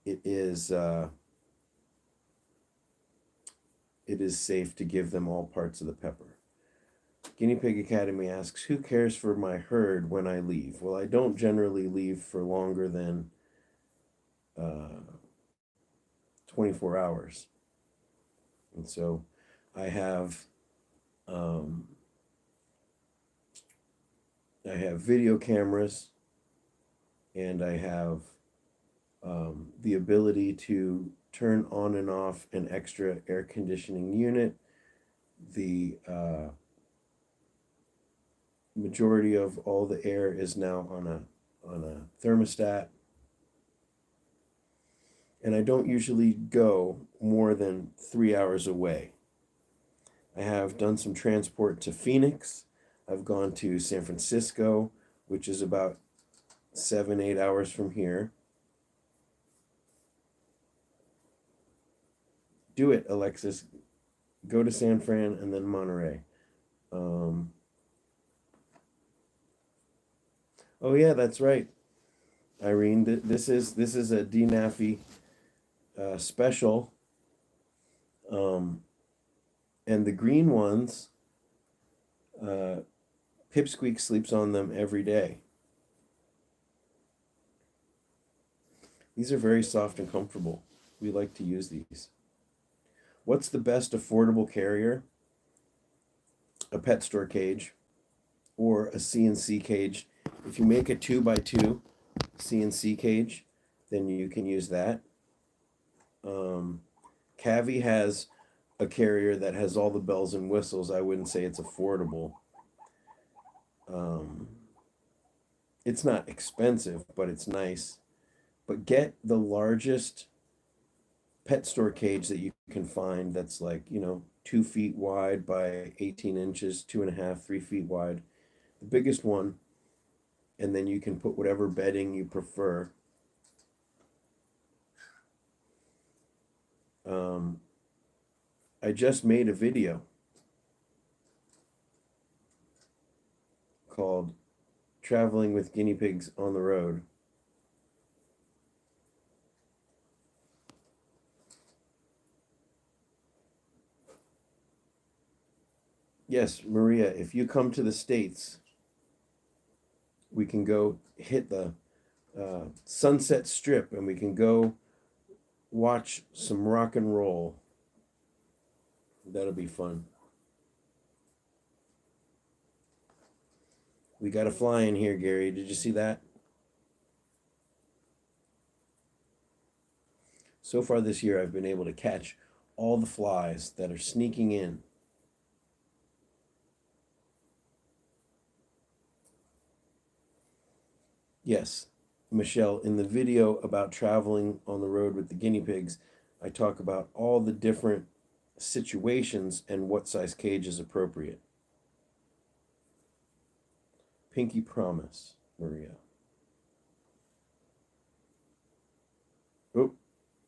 it is safe to give them all parts of the pepper. Guinea Pig Academy asks, who cares for my herd when I leave? Well, I don't generally leave for longer than 24 hours. And so I have video cameras, and I have the ability to turn on and off an extra air conditioning unit. The majority of all the air is now on a thermostat, and I don't usually go more than 3 hours away. I have done some transport to Phoenix. I've gone to San Francisco, which is about 7-8 hours from here. Do it, Alexis. Go to San Fran and then Monterey. Oh yeah, that's right, Irene. This is a DNAFI special. And the green ones, Pipsqueak sleeps on them every day. These are very soft and comfortable. We like to use these. What's the best affordable carrier? A pet store cage or a CNC cage. If you make a 2x2 CNC cage, then you can use that. Cavi has a carrier that has all the bells and whistles. I wouldn't say it's affordable. It's not expensive, but it's nice. But get the largest pet store cage that you can find that's like, 2 feet wide by 18 inches, 2.5, 3 feet wide. The biggest one, and then you can put whatever bedding you prefer. I just made a video called Traveling with Guinea Pigs on the Road. Yes, Maria, if you come to the States, we can go hit the Sunset Strip and we can go watch some rock and roll. That'll be fun. We got a fly in here, Gary. Did you see that? So far this year, I've been able to catch all the flies that are sneaking in. Yes, Michelle, in the video about traveling on the road with the guinea pigs, I talk about all the different situations and what size cage is appropriate. Pinky promise, Maria. Oh,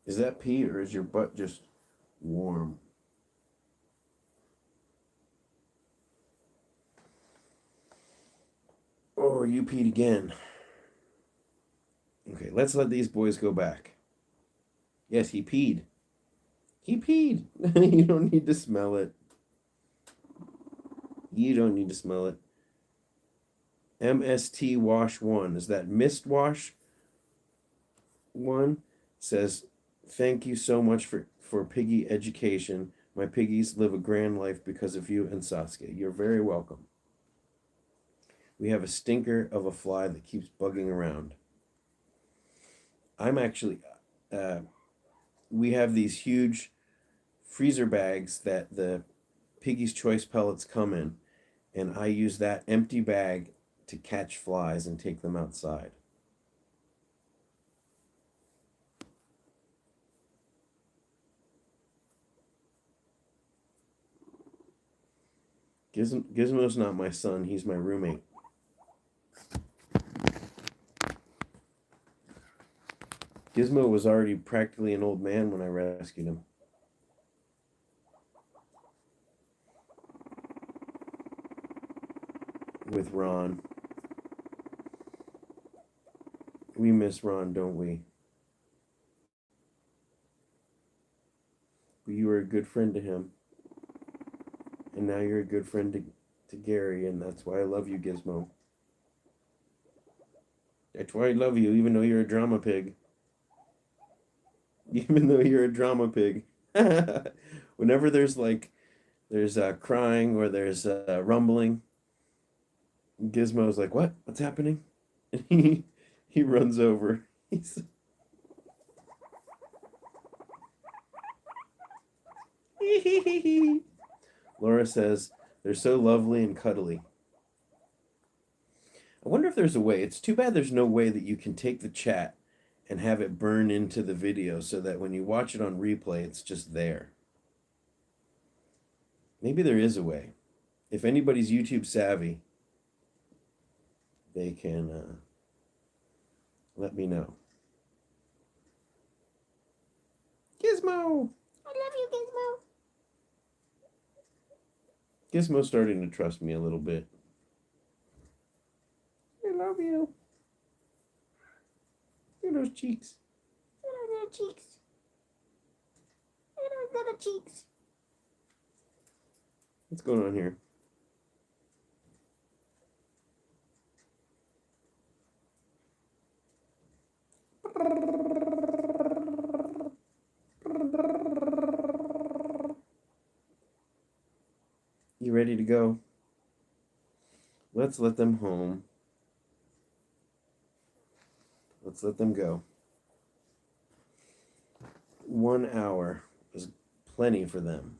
is that pee or is your butt just warm? Oh, you peed again. Okay, let's let these boys go back. Yes, he peed. He peed. You don't need to smell it. You don't need to smell it. MST Wash 1. Is that Mist Wash 1? Says, thank you so much for piggy education. My piggies live a grand life because of you and Sasuke. You're very welcome. We have a stinker of a fly that keeps bugging around. I'm actually, we have these huge freezer bags that the Piggy's Choice pellets come in, and I use that empty bag to catch flies and take them outside. Gizmo's not my son, he's my roommate. Gizmo was already practically an old man when I rescued him. With Ron. We miss Ron, don't we? But you were a good friend to him. And now you're a good friend to Gary, and that's why I love you, Gizmo. That's why I love you, even though you're a drama pig. Even though you're a drama pig. Whenever there's crying or there's rumbling, Gizmo's like, what? What's happening? And he runs over. Laura says, they're so lovely and cuddly. I wonder if there's a way. It's too bad there's no way that you can take the chat and have it burn into the video so that when you watch it on replay, it's just there. Maybe there is a way. If anybody's YouTube savvy, they can let me know. Gizmo! I love you, Gizmo. Gizmo's starting to trust me a little bit. I love you. Look at those cheeks. Look at those cheeks. Look at those little cheeks. What's going on here? You ready to go? Let's let them home. Let's let them go. 1 hour is plenty for them.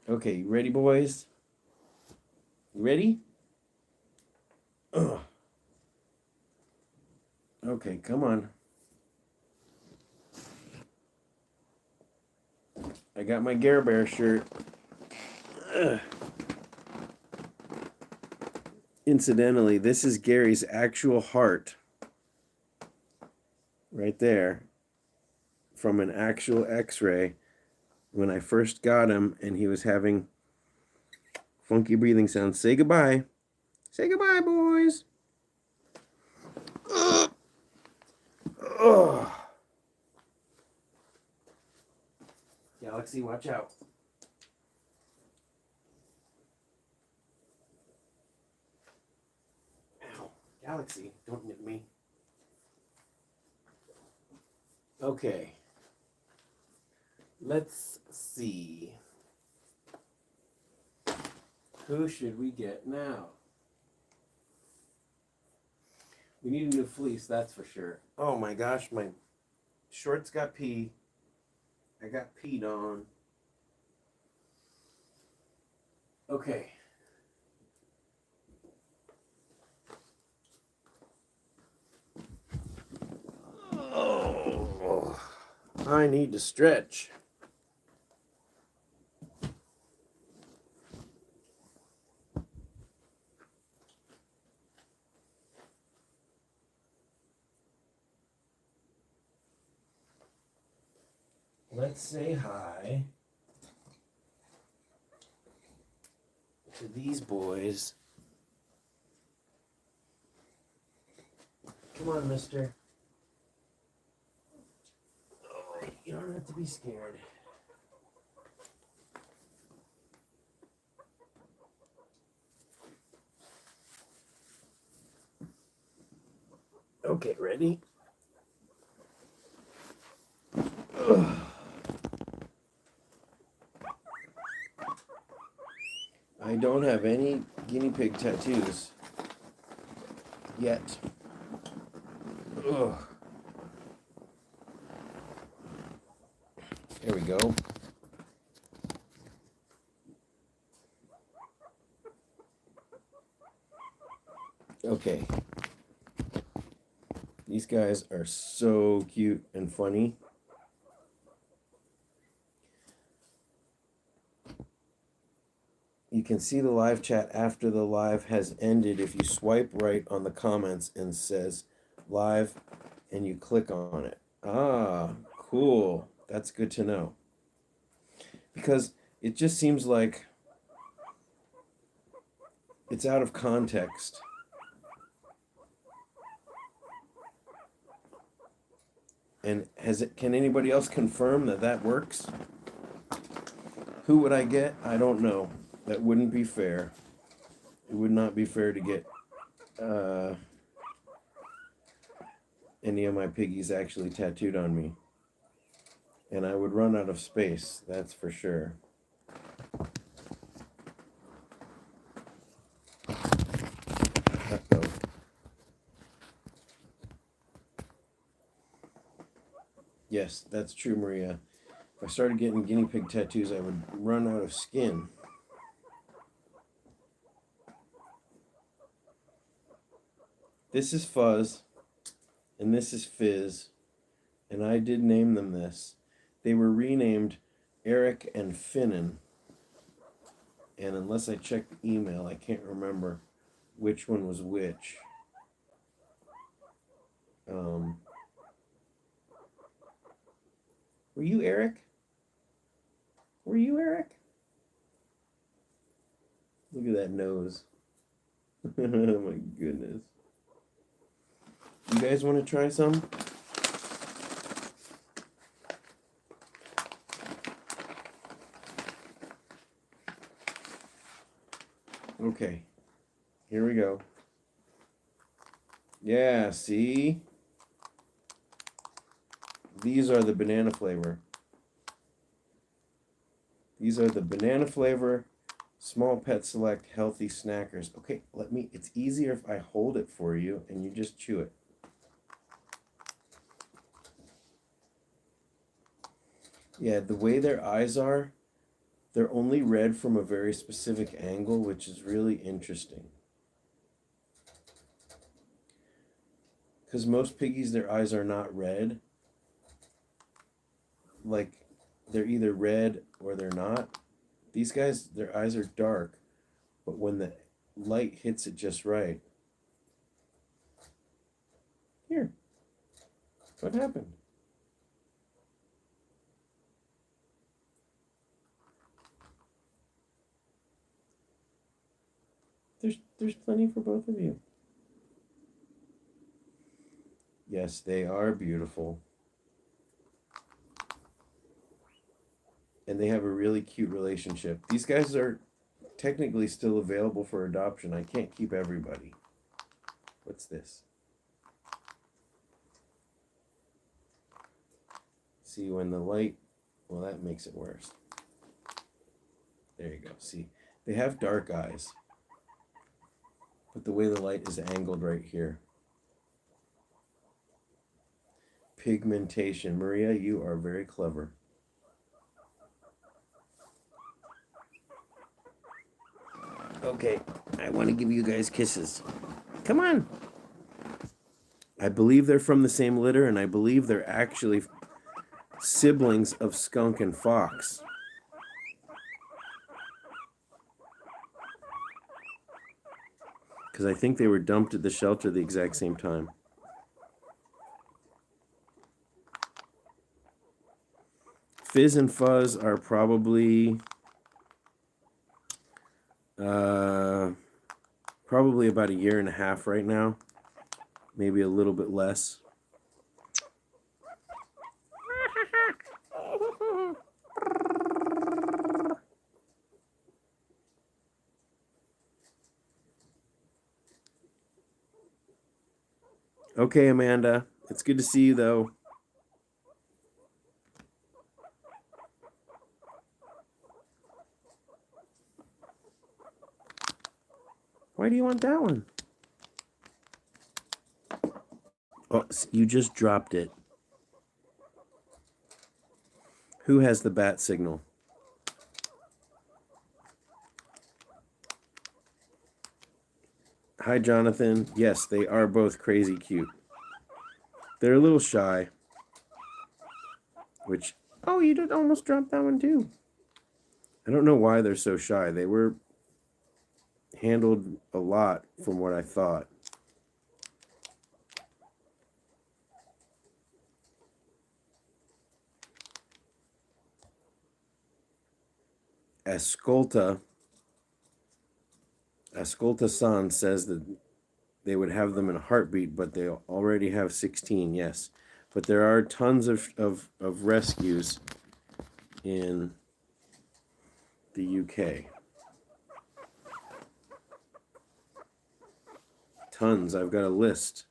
Okay, you ready, boys? You ready? Ugh. Okay, come on. I got my Gare Bear shirt. Ugh. Incidentally, this is Gary's actual heart. Right there. From an actual x-ray. When I first got him and he was having funky breathing sounds. Say goodbye. Say goodbye, boys. Ugh. Ugh. Galaxy, watch out. Ow. Galaxy, don't nip me. Okay. Let's see. Who should we get now? We need a new fleece, that's for sure. Oh my gosh, my shorts got pee. I got peed on. Okay. Oh, I need to stretch. Let's say hi to these boys. Come on, mister. Oh, you don't have to be scared. Okay, ready? Ugh. I don't have any guinea pig tattoos yet. Ugh. There we go. Okay. These guys are so cute and funny. You can see the live chat after the live has ended if you swipe right on the comments and says live and you click on it. Ah, cool. That's good to know. Because it just seems like it's out of context. And can anybody else confirm that that works? Who would I get? I don't know. That wouldn't be fair. It would not be fair to get any of my piggies actually tattooed on me. And I would run out of space, that's for sure. Uh-oh. Yes, that's true, Maria. If I started getting guinea pig tattoos, I would run out of skin. This is Fuzz, and this is Fizz, and I did name them this. They were renamed Eric and Finnan, and unless I check the email, I can't remember which one was which. Were you Eric? Were you Eric? Look at that nose. Oh my goodness. You guys want to try some? Okay. Here we go. Yeah, see? These are the banana flavor. These are the banana flavor Small Pet Select Healthy Snackers. Okay, it's easier if I hold it for you and you just chew it. Yeah, the way their eyes are, they're only red from a very specific angle, which is really interesting. Because most piggies, their eyes are not red. Like, they're either red or they're not. These guys, their eyes are dark, but when the light hits it just right. Here. What happened? There's plenty for both of you. Yes, they are beautiful. And they have a really cute relationship. These guys are technically still available for adoption. I can't keep everybody. What's this? See, when the light, well, that makes it worse. There you go. See, they have dark eyes. But the way the light is angled right here. Pigmentation. Maria, you are very clever. Okay, I want to give you guys kisses. Come on. I believe they're from the same litter, and I believe they're actually siblings of skunk and fox. Because I think they were dumped at the shelter the exact same time. Fizz and Fuzz are probably about a year and a half right now. Maybe a little bit less. Okay, Amanda. It's good to see you, though. Why do you want that one? Oh, you just dropped it. Who has the bat signal? Hi, Jonathan. Yes, they are both crazy cute. They're a little shy. Which, oh, you did almost drop that one too. I don't know why they're so shy. They were handled a lot from what I thought. Ascolta-san says that they would have them in a heartbeat, but they already have 16, yes. But there are tons of rescues in the UK. Tons. I've got a list.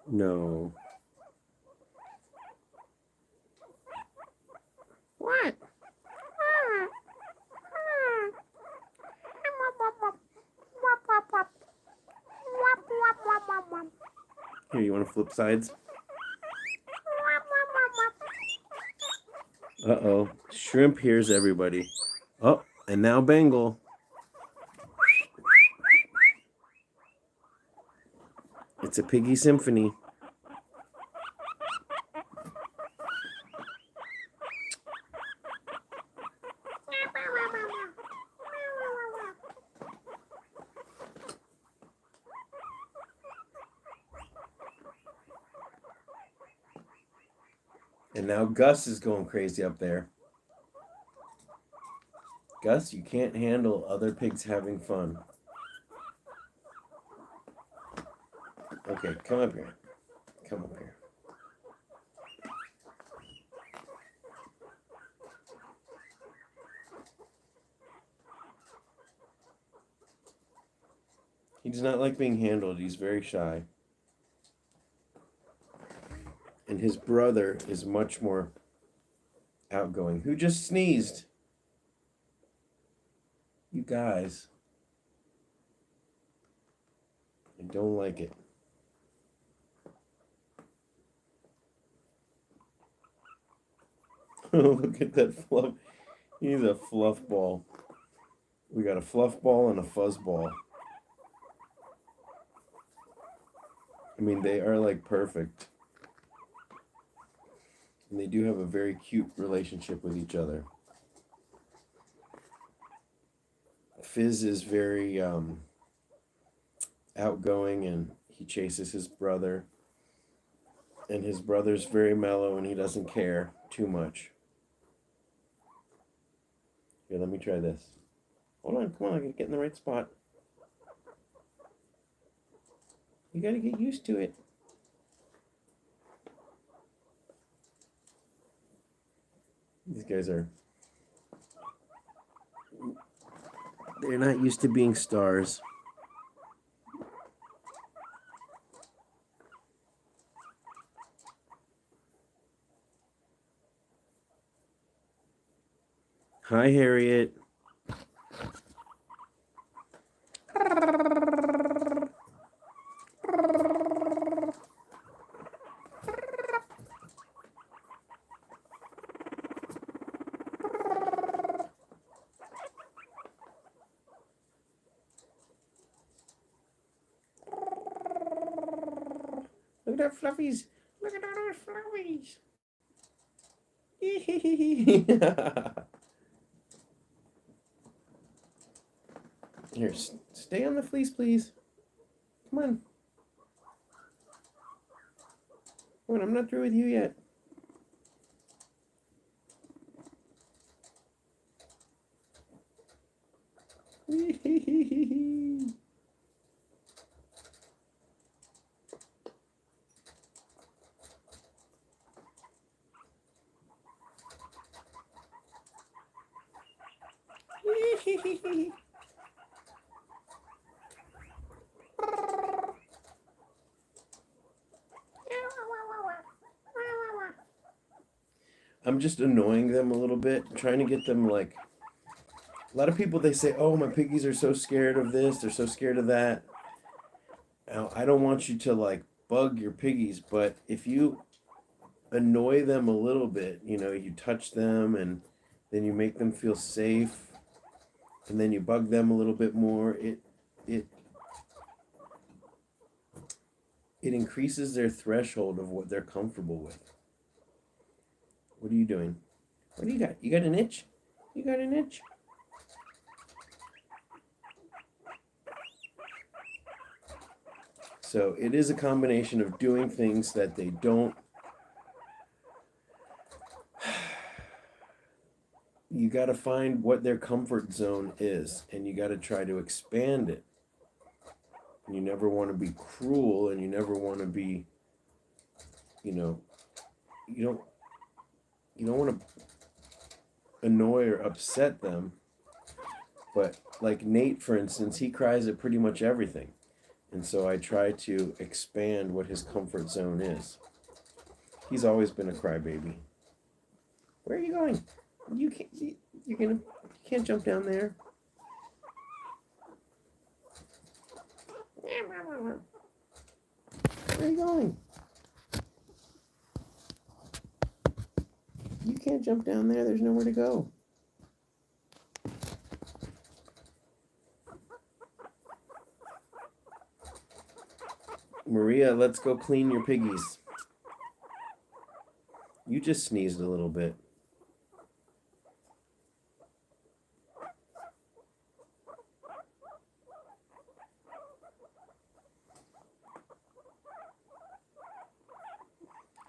No. What? Here, you want to flip sides? Uh-oh. Shrimp hears everybody. Oh, and now Bengal. It's a piggy symphony. And now Gus is going crazy up there. Gus, you can't handle other pigs having fun. Okay, come up here. Come up here. He does not like being handled. He's very shy. And his brother is much more outgoing. Who just sneezed? You guys. I don't like it. Look at that fluff. He's a fluff ball. We got a fluff ball and a fuzz ball. I mean, they are like perfect. And they do have a very cute relationship with each other. Fizz is very outgoing and he chases his brother. And his brother's very mellow and he doesn't care too much. Here, let me try this. Hold on, come on, I gotta get in the right spot. You gotta get used to it. These guys are... they're not used to being stars. Hi, Harriet. Look at our fluffies. Look at all those fluffies. Here, stay on the fleece, please. Come on. Come on, I'm not through with you yet. I'm just annoying them a little bit, trying to get them like a lot of people they say, "Oh, my piggies are so scared of this, they're so scared of that." Now, I don't want you to like bug your piggies, but if you annoy them a little bit, you touch them and then you make them feel safe and then you bug them a little bit more, it it increases their threshold of what they're comfortable with. What are you doing? What do you got? You got an itch? You got an itch? So it is a combination of doing things that they don't. You got to find what their comfort zone is, and you got to try to expand it. You never want to be cruel, and you never want to be, you don't want to annoy or upset them. But like Nate, for instance, he cries at pretty much everything. And so I try to expand what his comfort zone is. He's always been a crybaby. Where are you going? You can't jump down there. Where are you going? You can't jump down there. There's nowhere to go. Maria, let's go clean your piggies. You just sneezed a little bit.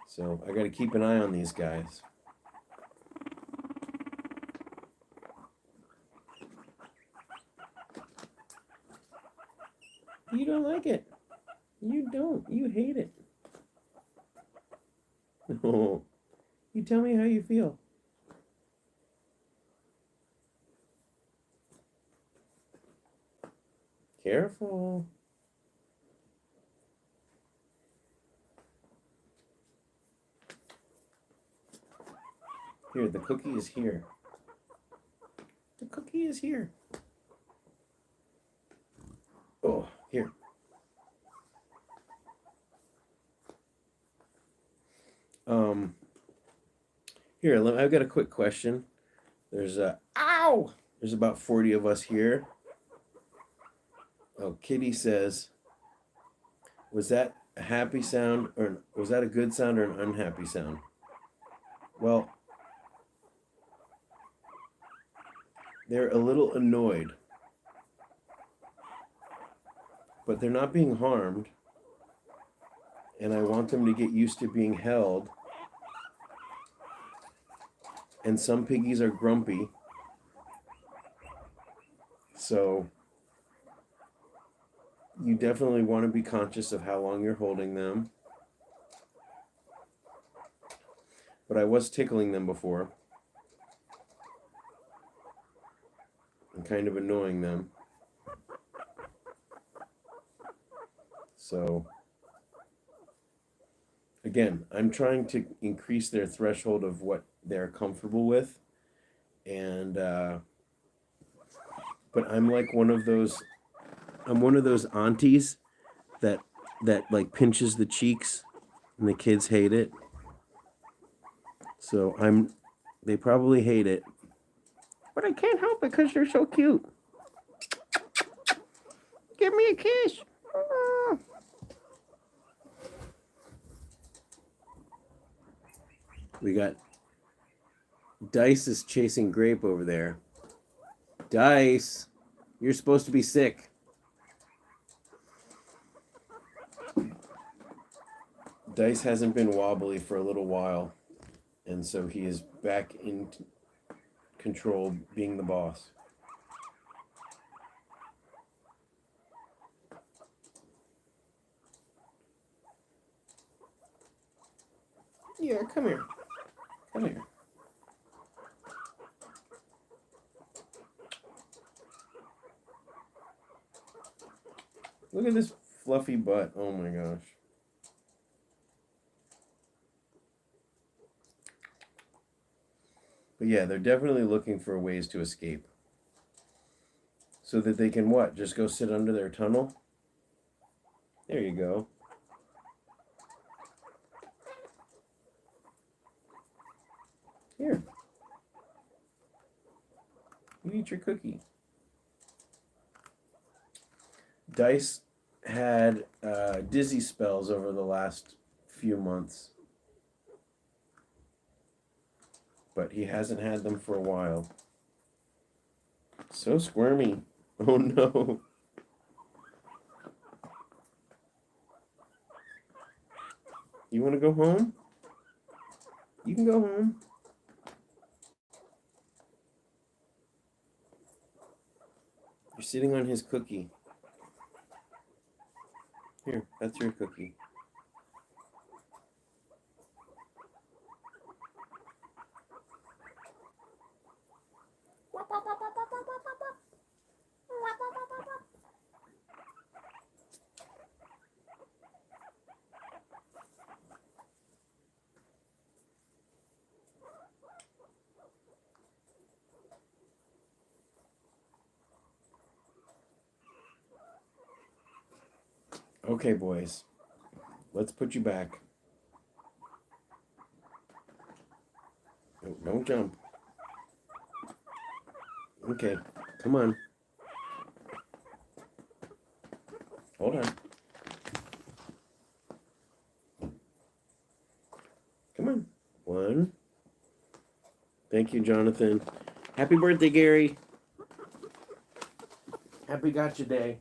So I got to keep an eye on these guys. You don't like it. You don't. You hate it. No. You tell me how you feel. Careful. Here, the cookie is here. The cookie is here. Oh, here. Here, I've got a quick question. There's about 40 of us here. Oh, Kitty says, was that a happy sound or was that a good sound or an unhappy sound? Well, they're a little annoyed, but they're not being harmed, and I want them to get used to being held. And some piggies are grumpy, so you definitely want to be conscious of how long you're holding them. But I was tickling them before and kind of annoying them. So again, I'm trying to increase their threshold of what they're comfortable with, and but I'm like one of those aunties that like pinches the cheeks and the kids hate it. So they probably hate it, but I can't help it because they're so cute. Give me a kiss. We got Dice is chasing Grape over there. Dice, you're supposed to be sick. Dice hasn't been wobbly for a little while, and so he is back in control, being the boss. Yeah, come here. Come here. Look at this fluffy butt. Oh my gosh. But yeah, they're definitely looking for ways to escape. So that they can what? Just go sit under their tunnel? There you go. Here. You eat your cookie. Dice had dizzy spells over the last few months. But he hasn't had them for a while. So squirmy. Oh no. You want to go home? You can go home. You're sitting on his cookie. Here, that's your cookie. Okay, boys. Let's put you back. Oh, don't jump. Okay, come on. Hold on. Come on. One. Thank you, Jonathan. Happy birthday, Gary. Happy Gotcha Day.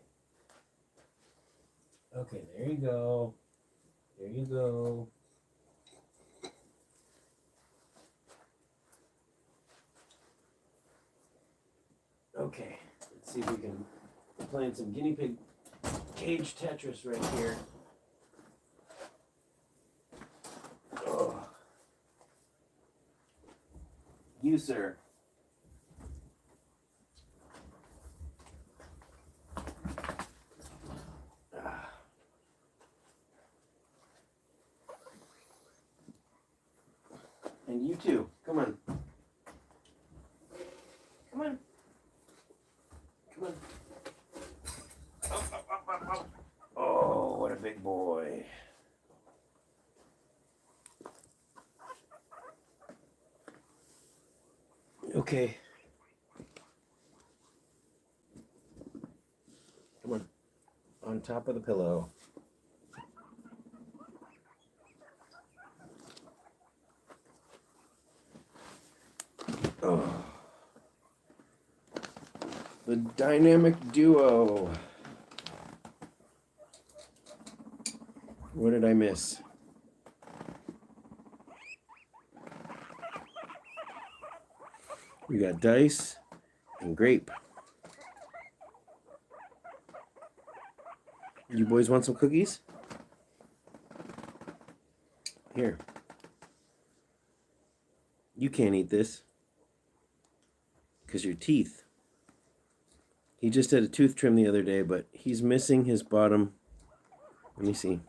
Okay, there you go. There you go. Okay, let's see if we can. We're playing some guinea pig cage Tetris right here. Oh. You, sir. And you too. Come on. Come on. Come on. Oh, what a big boy. Okay. Come on. On top of the pillow. Oh. The dynamic duo. What did I miss? We got Dice and Grape. You boys want some cookies? Here. You can't eat this. Because your teeth. He just had a tooth trim the other day, but he's missing his bottom. Let me see.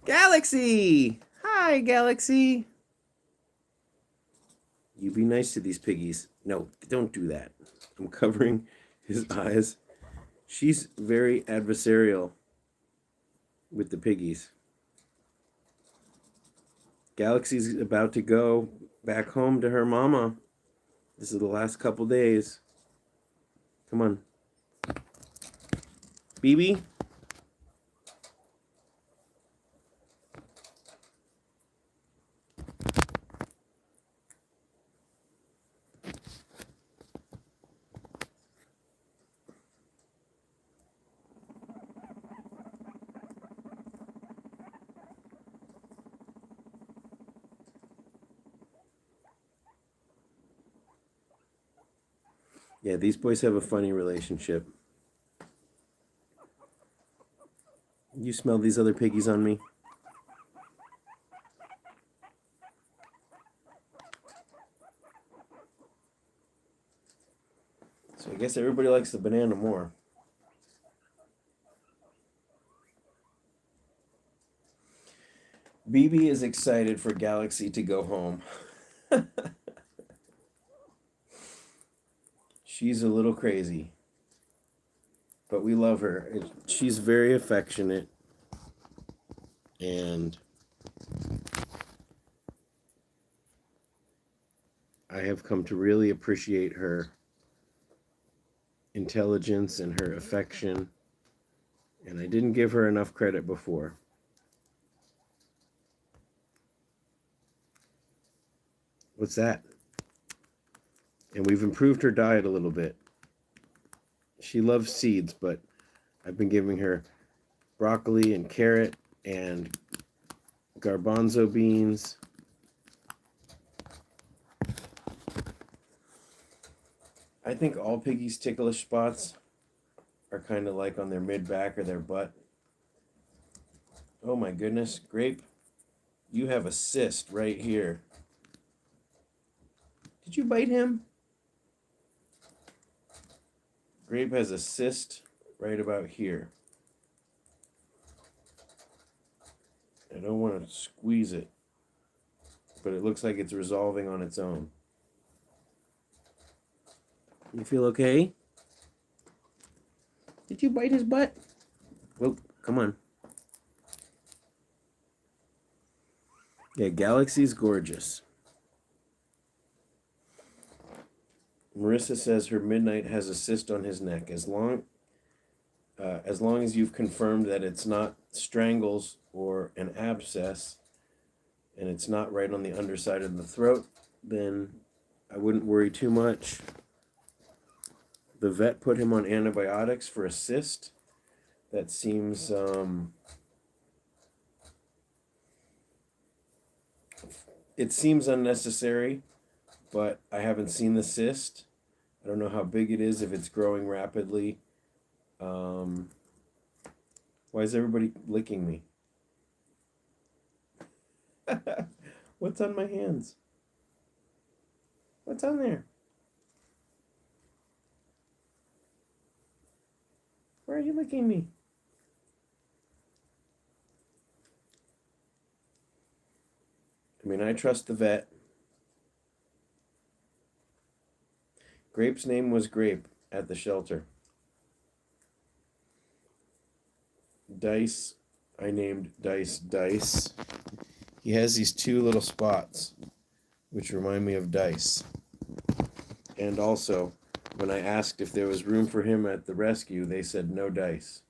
Galaxy! Hi, Galaxy! You be nice to these piggies. No, don't do that. I'm covering his eyes. She's very adversarial with the piggies. Galaxy's about to go back home to her mama. This is the last couple days. Come on. BB? Yeah, these boys have a funny relationship. You smell these other piggies on me? So I guess everybody likes the banana more. BB is excited for Galaxy to go home. She's a little crazy, but we love her. She's very affectionate, and I have come to really appreciate her intelligence and her affection, and I didn't give her enough credit before. What's that? And we've improved her diet a little bit. She loves seeds, but I've been giving her broccoli and carrot and garbanzo beans. I think all piggies' ticklish spots are kind of like on their mid-back or their butt. Oh my goodness, Grape, you have a cyst right here. Did you bite him? Grape has a cyst right about here. I don't want to squeeze it, but it looks like it's resolving on its own. You feel okay? Did you bite his butt? Well, come on. Yeah, Galaxy's gorgeous. Marissa says her Midnight has a cyst on his neck. As long as you've confirmed that it's not strangles or an abscess, and it's not right on the underside of the throat, then I wouldn't worry too much. The vet put him on antibiotics for a cyst. That seems it seems unnecessary, but I haven't seen the cyst. I don't know how big it is, if it's growing rapidly. Why is everybody licking me? What's on my hands? What's on there? Why are you licking me? I mean, I trust the vet. Grape's name was Grape at the shelter. Dice, I named Dice. He has these two little spots, which remind me of Dice. And also, when I asked if there was room for him at the rescue, they said no Dice.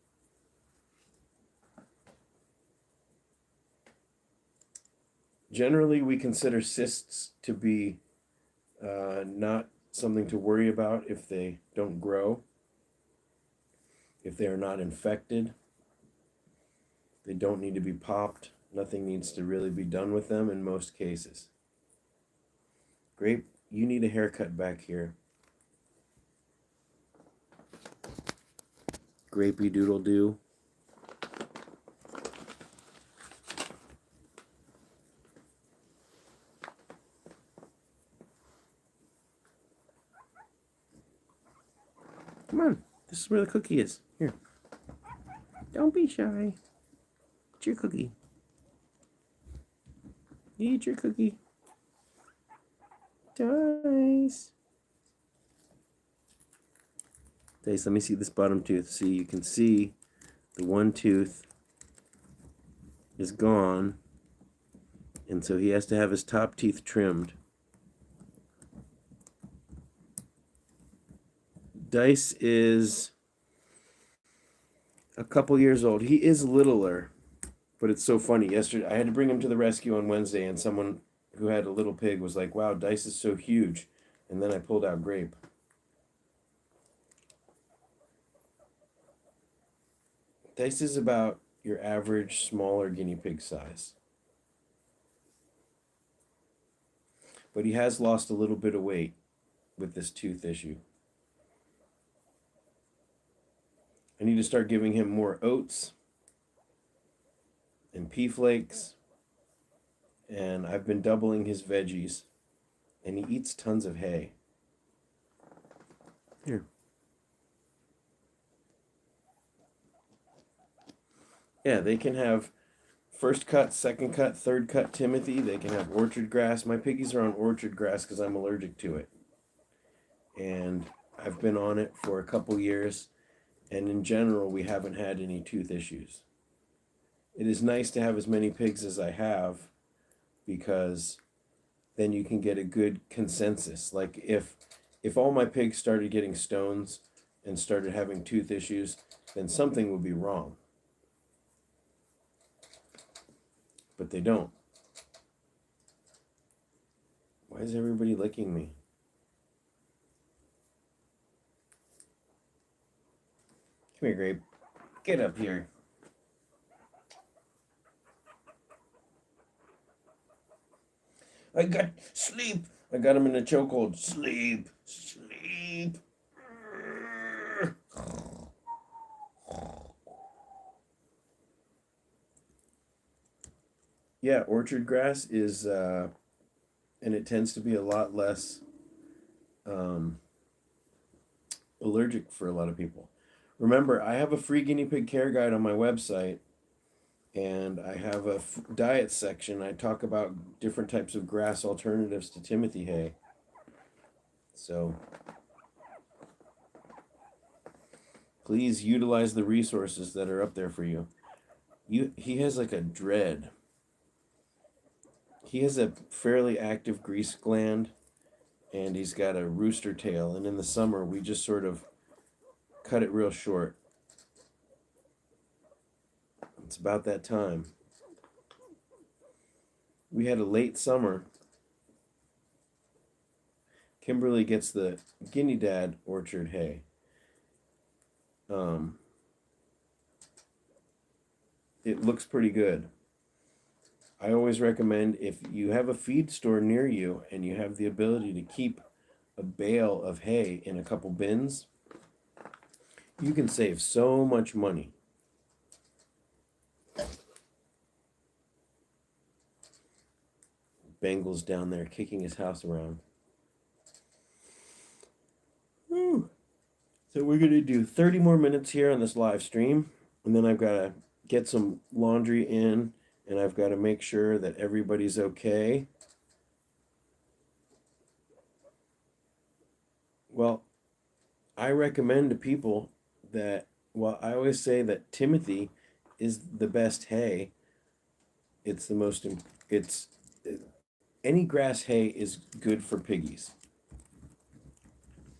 Generally, we consider cysts to be not something to worry about if they don't grow, if they are not infected. They don't need to be popped. Nothing needs to really be done with them in most cases. Grape, you need a haircut back here. Grapey doodle doo. Come on, this is where the cookie is. Here. Don't be shy. Eat your cookie. Eat your cookie. Dice. Dice, let me see this bottom tooth. See, you can see the one tooth is gone, and so he has to have his top teeth trimmed. Dice is a couple years old. He is littler, but it's so funny. Yesterday, I had to bring him to the rescue on Wednesday, and someone who had a little pig was like, wow, Dice is so huge. And then I pulled out Grape. Dice is about your average smaller guinea pig size. But he has lost a little bit of weight with this tooth issue. I need to start giving him more oats and pea flakes. And I've been doubling his veggies. And he eats tons of hay. Here. Yeah, they can have first cut, second cut, third cut Timothy. They can have orchard grass. My piggies are on orchard grass because I'm allergic to it. And I've been on it for a couple years. And in general, we haven't had any tooth issues. It is nice to have as many pigs as I have because then you can get a good consensus. Like if all my pigs started getting stones and started having tooth issues, then something would be wrong. But they don't. Why is everybody licking me? Come here, Grape. Get up here. I got sleep. I got him in a chokehold. Sleep. Sleep. Yeah, orchard grass is, and it tends to be a lot less allergic for a lot of people. Remember, I have a free guinea pig care guide on my website, and I have a diet section. I talk about different types of grass alternatives to Timothy hay. So please utilize the resources that are up there for you. He has like a dread. He has a fairly active grease gland, and he's got a rooster tail. And in the summer, we just sort of cut it real short. It's about that time. We had a late summer. Kimberly gets the Guinea Dad orchard hay. It looks pretty good. I always recommend if you have a feed store near you and you have the ability to keep a bale of hay in a couple bins, you can save so much money. Bengal's down there kicking his house around. Whew. So we're going to do 30 more minutes here on this live stream, and then I've got to get some laundry in, and I've got to make sure that everybody's okay. Well, I recommend to people that, well, I always say that Timothy is the best hay. It's the most, any grass hay is good for piggies.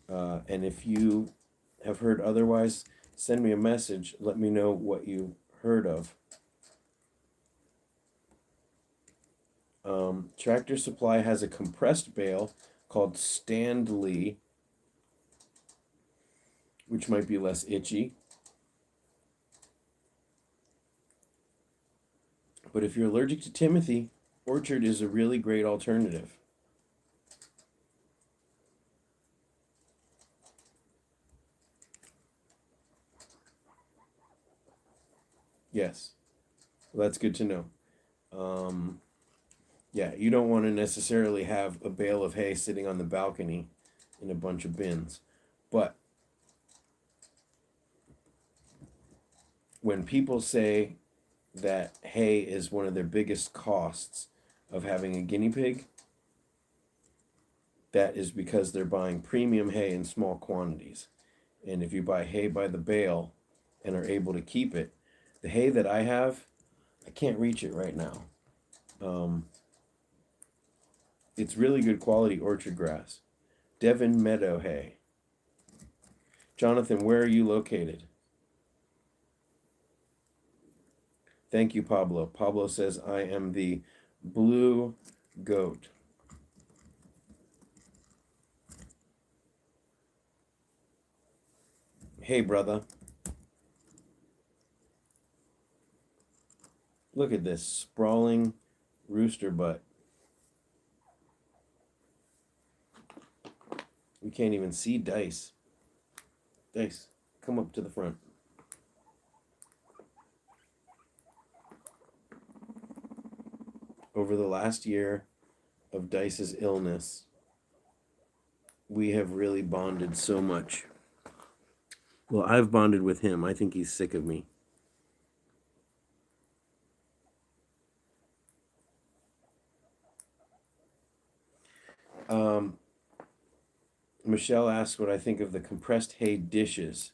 And if you have heard otherwise, send me a message. Let me know what you heard of. Tractor Supply has a compressed bale called Standlee, which might be less itchy. But if you're allergic to Timothy, Orchard is a really great alternative. Yes, well, that's good to know. Yeah, you don't want to necessarily have a bale of hay sitting on the balcony in a bunch of bins. But when people say that hay is one of their biggest costs of having a guinea pig, that is because they're buying premium hay in small quantities. And if you buy hay by the bale and are able to keep it, the hay that I have, I can't reach it right now. It's really good quality orchard grass. Devon Meadow hay. Jonathan, where are you located? Thank you, Pablo. Pablo says, I am the blue goat. Hey, brother. Look at this sprawling rooster butt. We can't even see Dice. Dice, come up to the front. Over the last year of Dice's illness, we have really bonded so much. Well, I've bonded with him. I think he's sick of me. Um, Michelle asked what I think of the compressed hay dishes.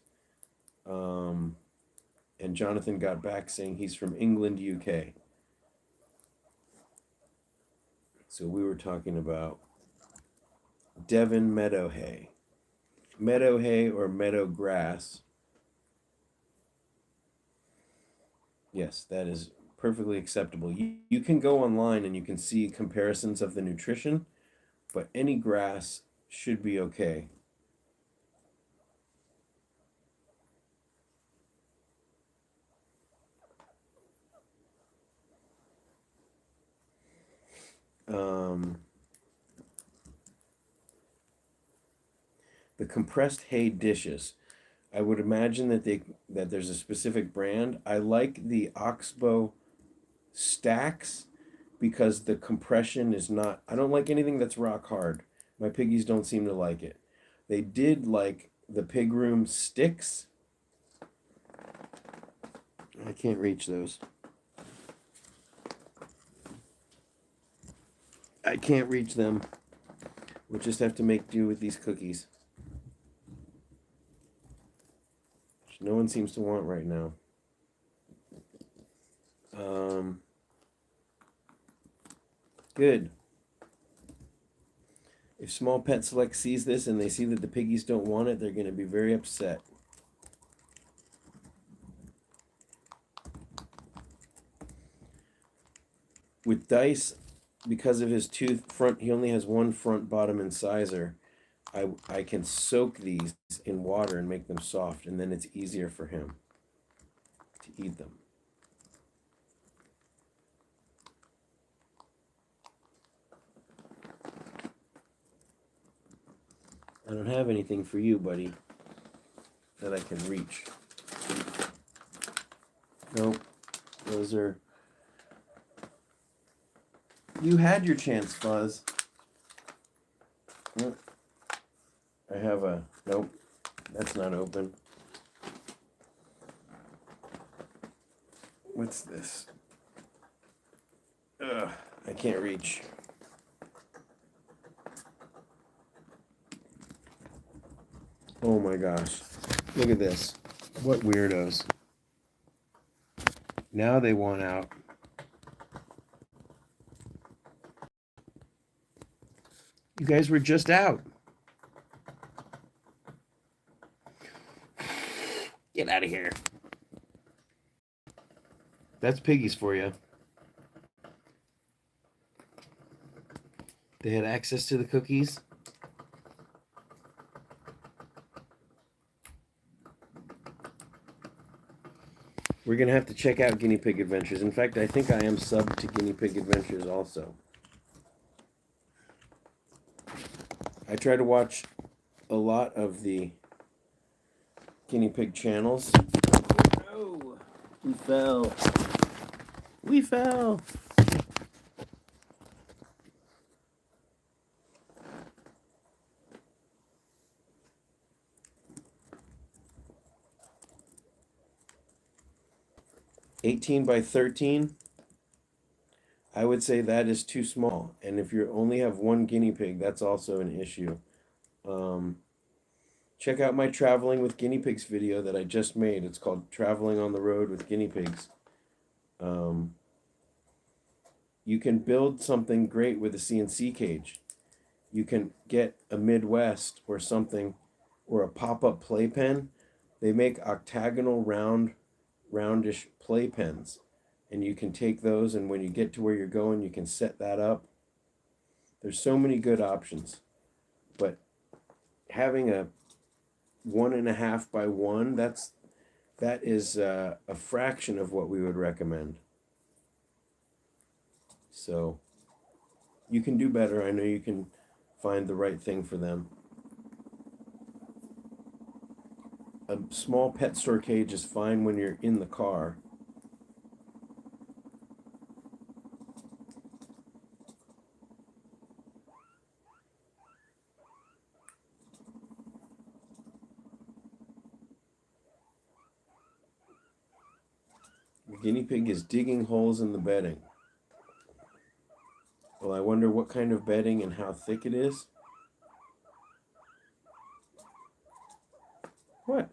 Um, and Jonathan got back saying he's from England, UK. So we were talking about Devon meadow hay. Meadow hay or meadow grass. Yes, that is perfectly acceptable. You can go online and you can see comparisons of the nutrition, but any grass should be okay. Um, the compressed hay dishes. I would imagine that there's a specific brand. I like the Oxbow stacks because the compression is not. I don't like anything that's rock hard. My piggies don't seem to like it. They did like the pig room sticks. I can't reach those. I can't reach them. We'll just have to make do with these cookies, which no one seems to want right now. Good. If Small Pet Select sees this and they see that the piggies don't want it, they're going to be very upset. With Dice, because of his tooth front, he only has one front, bottom, incisor. I can soak these in water and make them soft, and then it's easier for him to eat them. I don't have anything for you, buddy, that I can reach. Nope. Those are... You had your chance, Fuzz. I have a... Nope. That's not open. What's this? Ugh, I can't reach. Oh my gosh. Look at this. What weirdos. Now they want out. You guys were just out. Get out of here. That's piggies for you. They had access to the cookies. We're going to have to check out Guinea Pig Adventures. In fact, I think I am subbed to Guinea Pig Adventures also. I try to watch a lot of the guinea pig channels. Oh, we fell. We fell. $18 by $13. I would say that is too small. And if you only have one guinea pig, that's also an issue. Check out my traveling with guinea pigs video that I just made. It's called Traveling on the Road with Guinea Pigs. You can build something great with a CNC cage. You can get a Midwest or something, or a pop-up playpen. They make octagonal roundish playpens. And you can take those, and when you get to where you're going, you can set that up. There's so many good options. But having a 1.5 by 1, that is a fraction of what we would recommend. So you can do better. I know you can find the right thing for them. A small pet store cage is fine when you're in the car. The guinea pig is digging holes in the bedding. Well, I wonder what kind of bedding and how thick it is. What?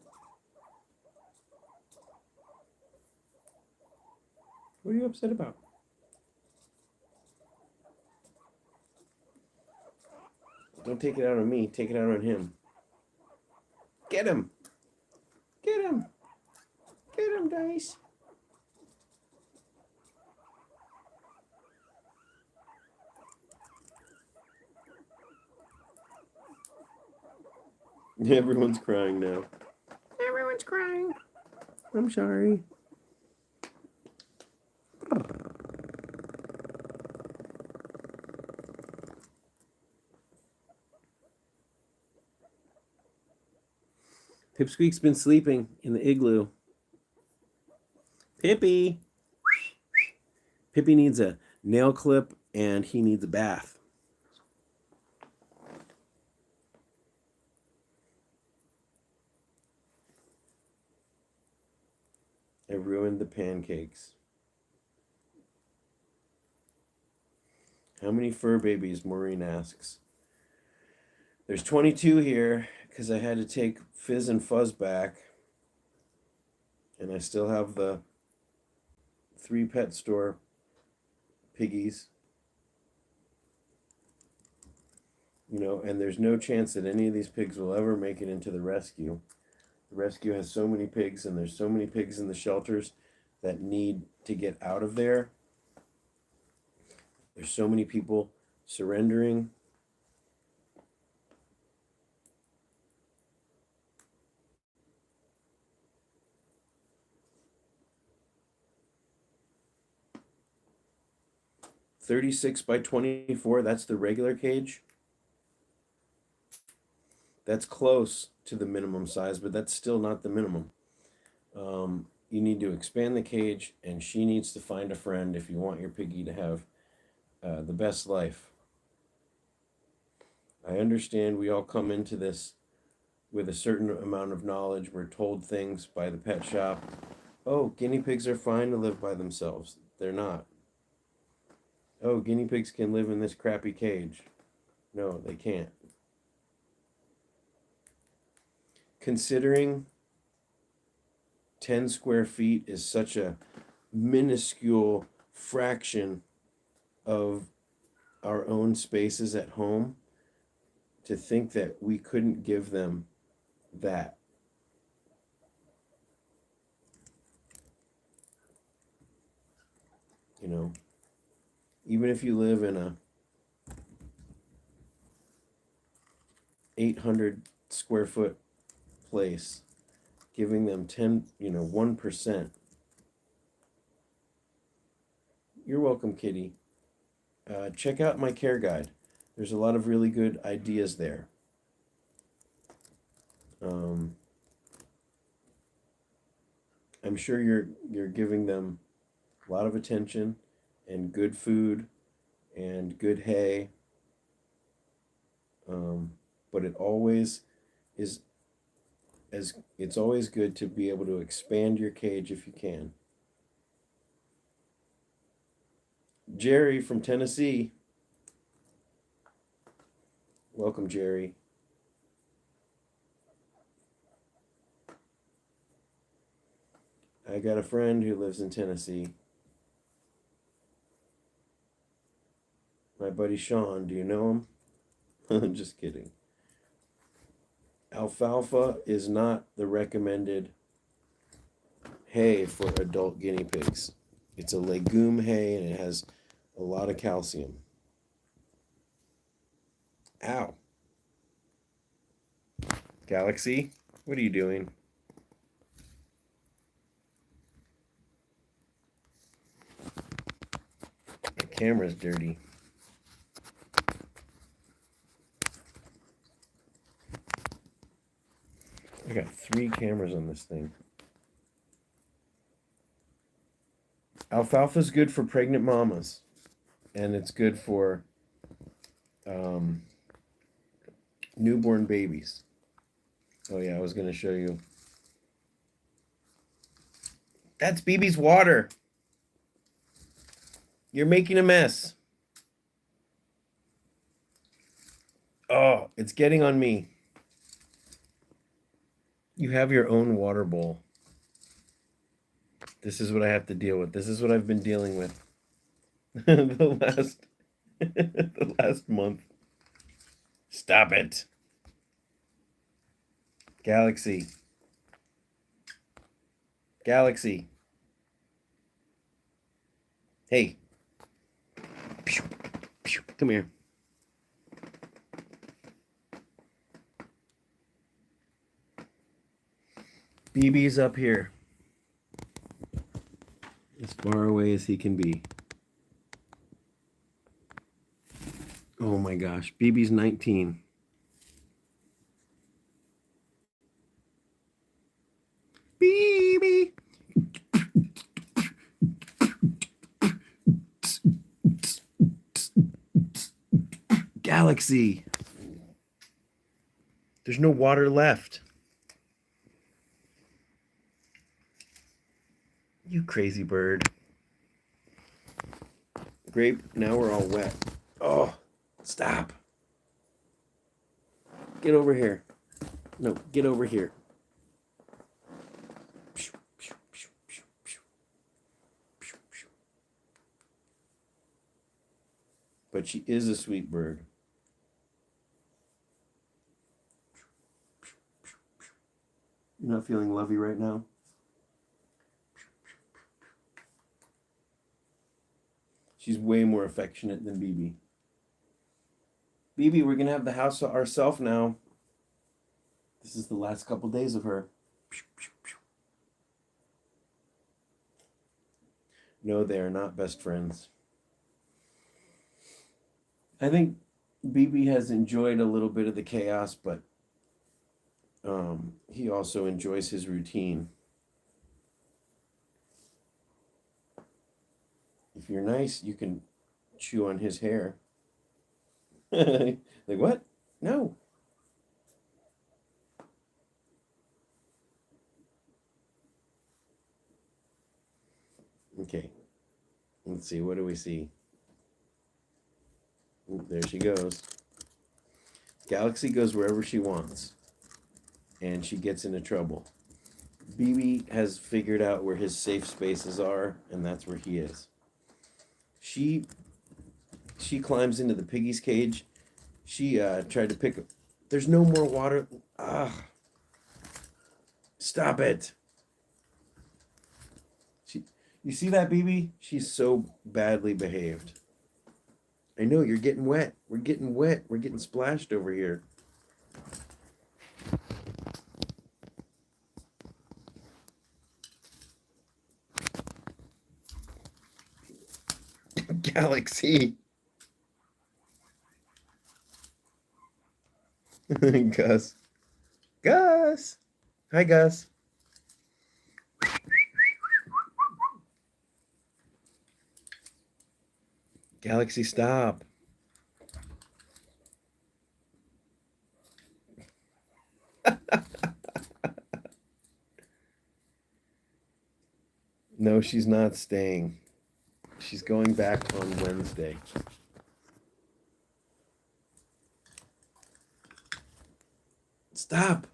What are you upset about? Don't take it out on me. Take it out on him. Get him. Get him. Get him, Dice. Everyone's crying now. Everyone's crying. I'm sorry. Pipsqueak's been sleeping in the igloo. Pippy! Pippy needs a nail clip and he needs a bath. I ruined the pancakes. How many fur babies? Maureen asks. There's 22 here because I had to take Fizz and Fuzz back. And I still have the 3 pet store piggies. You know, and there's no chance that any of these pigs will ever make it into the rescue. The rescue has so many pigs, and there's so many pigs in the shelters that need to get out of there. There's so many people surrendering. $36 by $24, that's the regular cage. That's close to the minimum size, but that's still not the minimum. You need to expand the cage, and she needs to find a friend if you want your piggy to have the best life. I understand we all come into this with a certain amount of knowledge. We're told things by the pet shop. Oh, guinea pigs are fine to live by themselves. They're not. Oh, guinea pigs can live in this crappy cage. No, they can't. Considering 10 square feet is such a minuscule fraction of our own spaces at home, to think that we couldn't give them that. You know, even if you live in a 800 square foot place, giving them 1%. You're welcome, kitty. Check out my care guide. There's a lot of really good ideas there. I'm sure you're giving them a lot of attention and good food and good hay. But it always is it's always good to be able to expand your cage if you can. Jerry from Tennessee. Welcome, Jerry. I got a friend who lives in Tennessee. My buddy Sean, do you know him? I'm just kidding. Alfalfa is not the recommended hay for adult guinea pigs. It's a legume hay and it has a lot of calcium. Ow. Galaxy, what are you doing? My camera's dirty. I got 3 cameras on this thing. Alfalfa's good for pregnant mamas, and it's good for newborn babies. Oh yeah, I was going to show you. That's BB's water. You're making a mess. Oh, it's getting on me. You have your own water bowl. This is what I have to deal with. This is what I've been dealing with the last the last month. Stop it. Galaxy. Galaxy. Hey. Come here. BB's up here. As far away as he can be. Oh my gosh. BB's 19. BB. Galaxy. There's no water left. You crazy bird. Grape, now we're all wet. Oh, stop. Get over here. No, get over here. But she is a sweet bird. You're not feeling lovey right now? She's way more affectionate than BB. BB, we're going to have the house to ourselves now. This is the last couple days of her. No, they are not best friends. I think BB has enjoyed a little bit of the chaos, but he also enjoys his routine. If you're nice, you can chew on his hair. Like, what? No. Okay. Let's see. What do we see? There she goes. Galaxy goes wherever she wants. And she gets into trouble. BB has figured out where his safe spaces are, and that's where he is. She climbs into the piggy's cage. She tried to pick up. There's no more water. Stop it. You see that, BB? She's so badly behaved. I know, you're getting wet. We're getting wet. We're getting splashed over here. Galaxy. Gus. Gus. Hi, Gus. Galaxy, stop. No, she's not staying. She's going back on Wednesday. Stop.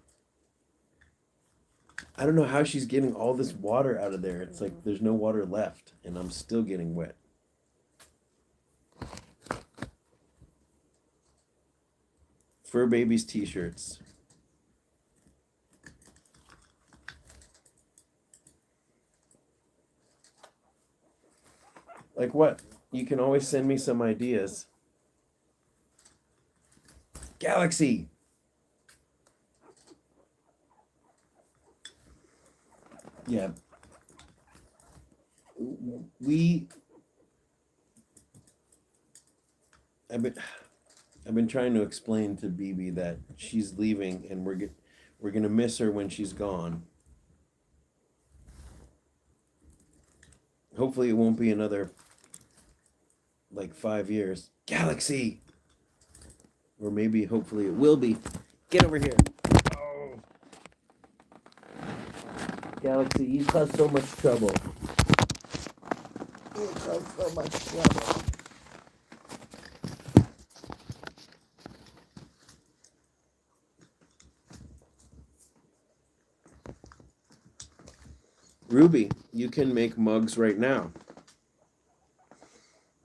I don't know how she's getting all this water out of there. It's like there's no water left, and I'm still getting wet. Fur Babies t-shirts. Like what? You can always send me some ideas. Galaxy. Yeah. I've been trying to explain to BB that she's leaving and we're gonna miss her when she's gone. Hopefully it won't be another like 5 years. Galaxy. Or maybe hopefully it will be. Get over here. Oh. Galaxy, you cause so much trouble. You cause so much trouble. Ruby, you can make mugs right now.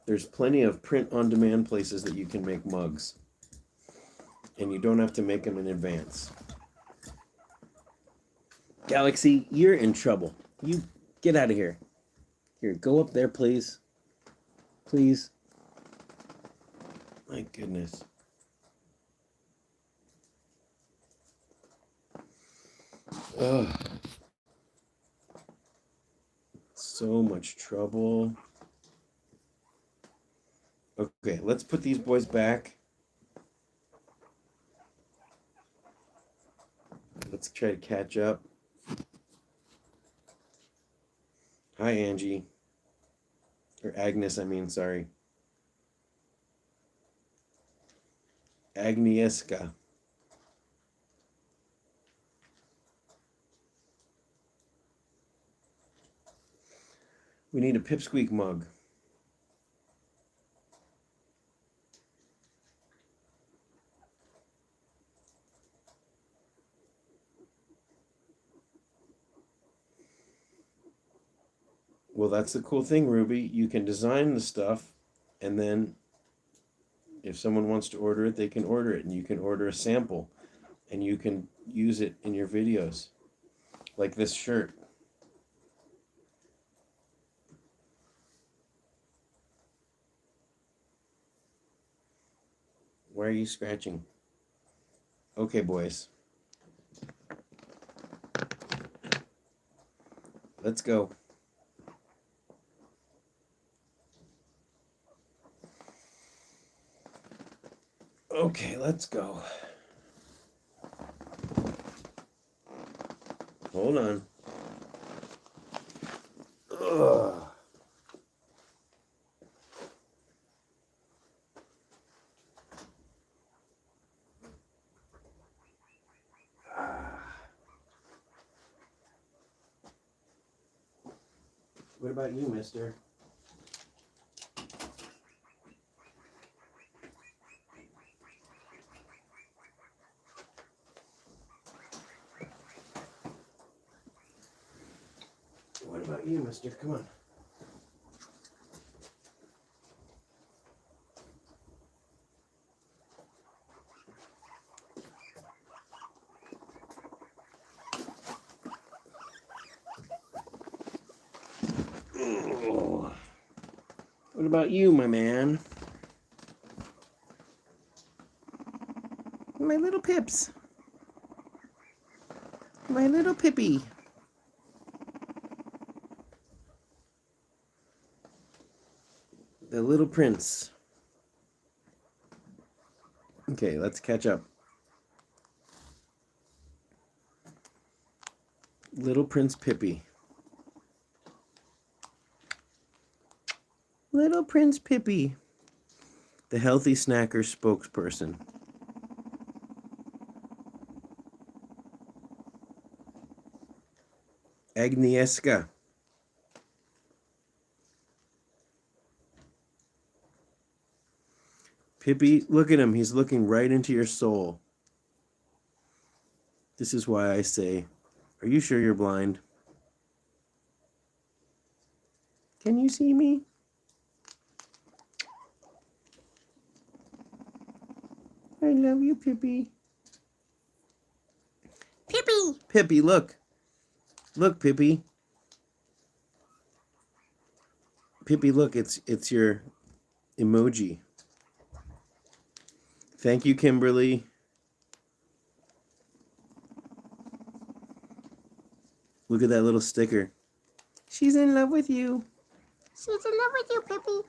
There's plenty of print-on-demand places that you can make mugs. And you don't have to make them in advance. Galaxy, you're in trouble. You get out of here. Here, go up there, please. Please. My goodness. Ugh. So much trouble. Okay, let's put these boys back. Let's try to catch up. Hi, Angie. Or Agnes, I mean, sorry. Agnieszka. We need a pipsqueak mug. Well, that's the cool thing, Ruby. You can design the stuff, and then if someone wants to order it, they can order it, and you can order a sample, and you can use it in your videos, like this shirt. Why are you scratching? Okay, boys. Let's go. Okay, let's go. Hold on. Ugh. What about you, mister? What about you, mister? Come on. Oh. What about you, my man? My little pips. My little pippy. The little prince. Okay, let's catch up. Little Prince Pippi. Little Prince Pippi. The Healthy Snacker spokesperson. Agnieszka. Pippi, look at him. He's looking right into your soul. This is why I say, are you sure you're blind? Can you see me? I love you, Pippi. Pippi! Pippi, look. Look, Pippi. Pippi, look, it's your emoji. Thank you, Kimberly. Look at that little sticker. She's in love with you. She's in love with you, Pippi.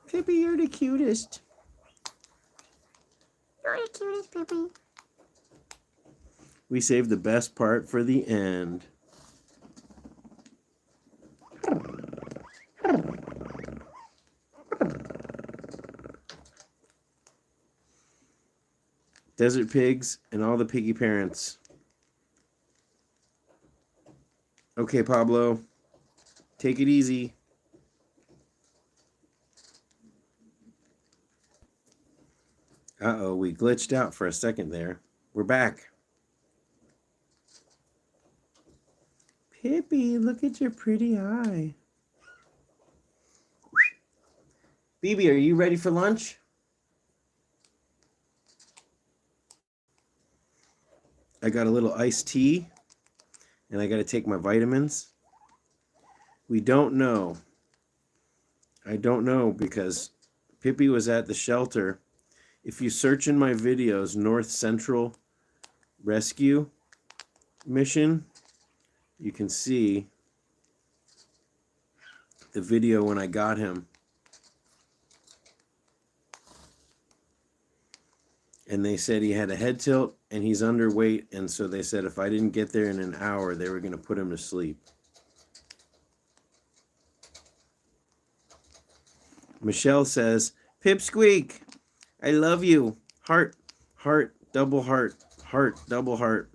Pippi, you're the cutest. You're the cutest, Pippi. We saved the best part for the end. Desert pigs and all the piggy parents. Okay, Pablo. Take it easy. Uh-oh, we glitched out for a second there. We're back. Pippi, look at your pretty eye. Bibi, are you ready for lunch? I got a little iced tea, and I got to take my vitamins. We don't know. I don't know because Pippi was at the shelter. If you search in my videos, North Central Rescue Mission, you can see the video when I got him. And they said he had a head tilt and he's underweight. And so they said if I didn't get there in an hour, they were going to put him to sleep. Michelle says, Pipsqueak, I love you. Heart, heart, double heart, heart, double heart,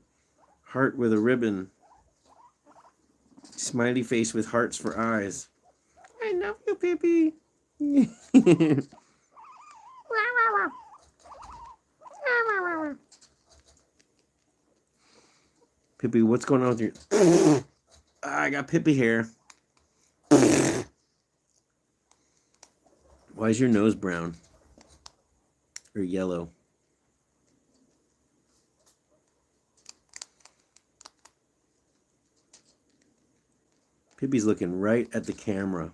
heart with a ribbon. Smiley face with hearts for eyes. I love you, Pippi. Pippi, what's going on with your... I got Pippi hair. Why is your nose brown? Or yellow? Pippi's looking right at the camera.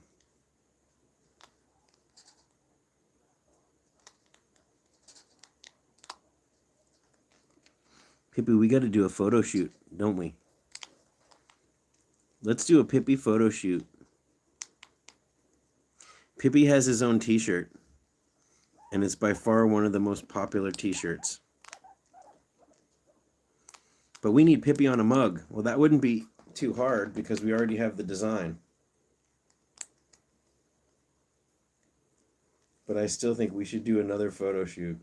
Pippi, we got to do a photo shoot, don't we? Let's do a Pippi photo shoot. Pippi has his own t-shirt, and it's by far one of the most popular t-shirts. But we need Pippi on a mug. Well, that wouldn't be too hard because we already have the design. But I still think we should do another photo shoot.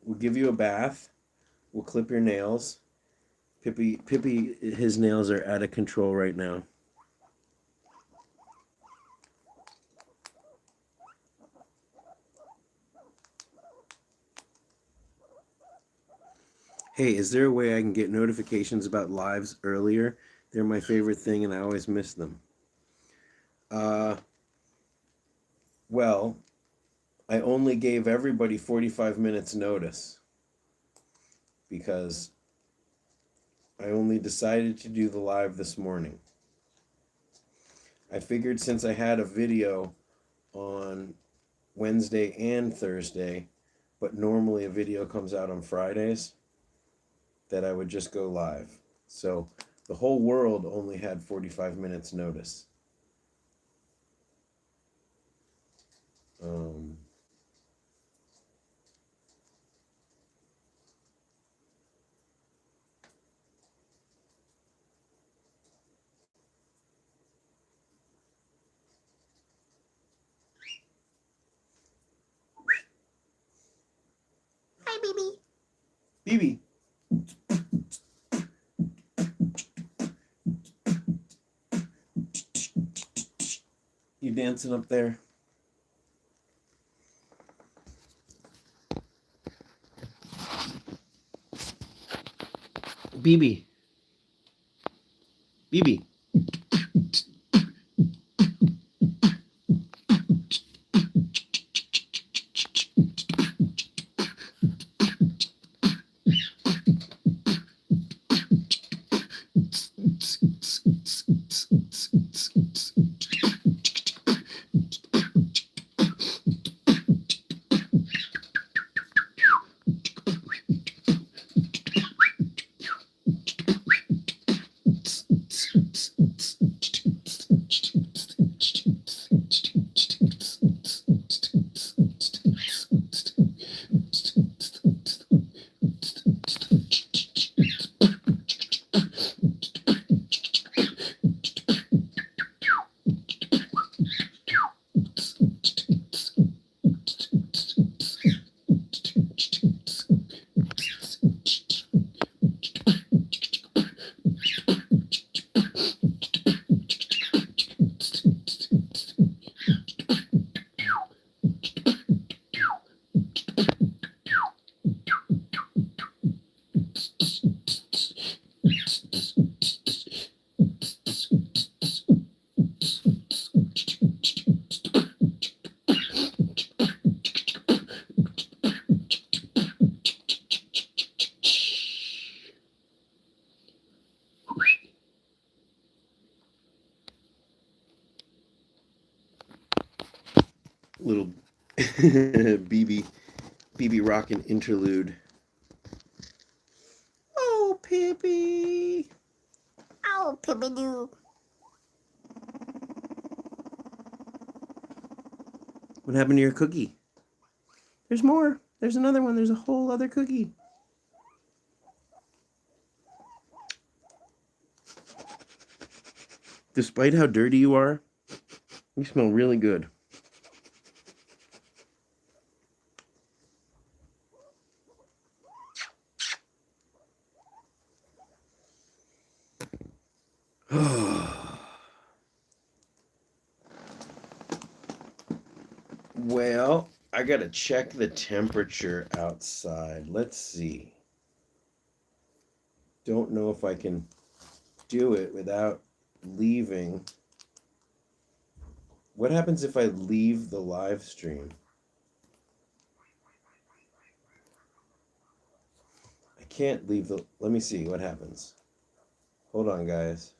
We'll give you a bath. We'll clip your nails. Pippi, his nails are out of control right now. Hey, is there a way I can get notifications about lives earlier? They're my favorite thing and I always miss them. Well, I only gave everybody 45 minutes notice because I only decided to do the live this morning. I figured since I had a video on Wednesday and Thursday, but normally a video comes out on Fridays, that I would just go live. So the whole world only had 45 minutes notice. Hi, Bibi. Bibi. You dancing up there? Bibi. Bibi. Little BB rockin' interlude. Oh, Pippi. Oh, Pippi do. What happened to your cookie? There's more. There's another one. There's a whole other cookie. Despite how dirty you are, you smell really good. Well, I gotta check the temperature outside. Let's see. Don't know if I can do it without leaving. What happens if I leave the live stream? I can't leave the... Let me see what happens. Hold on, guys.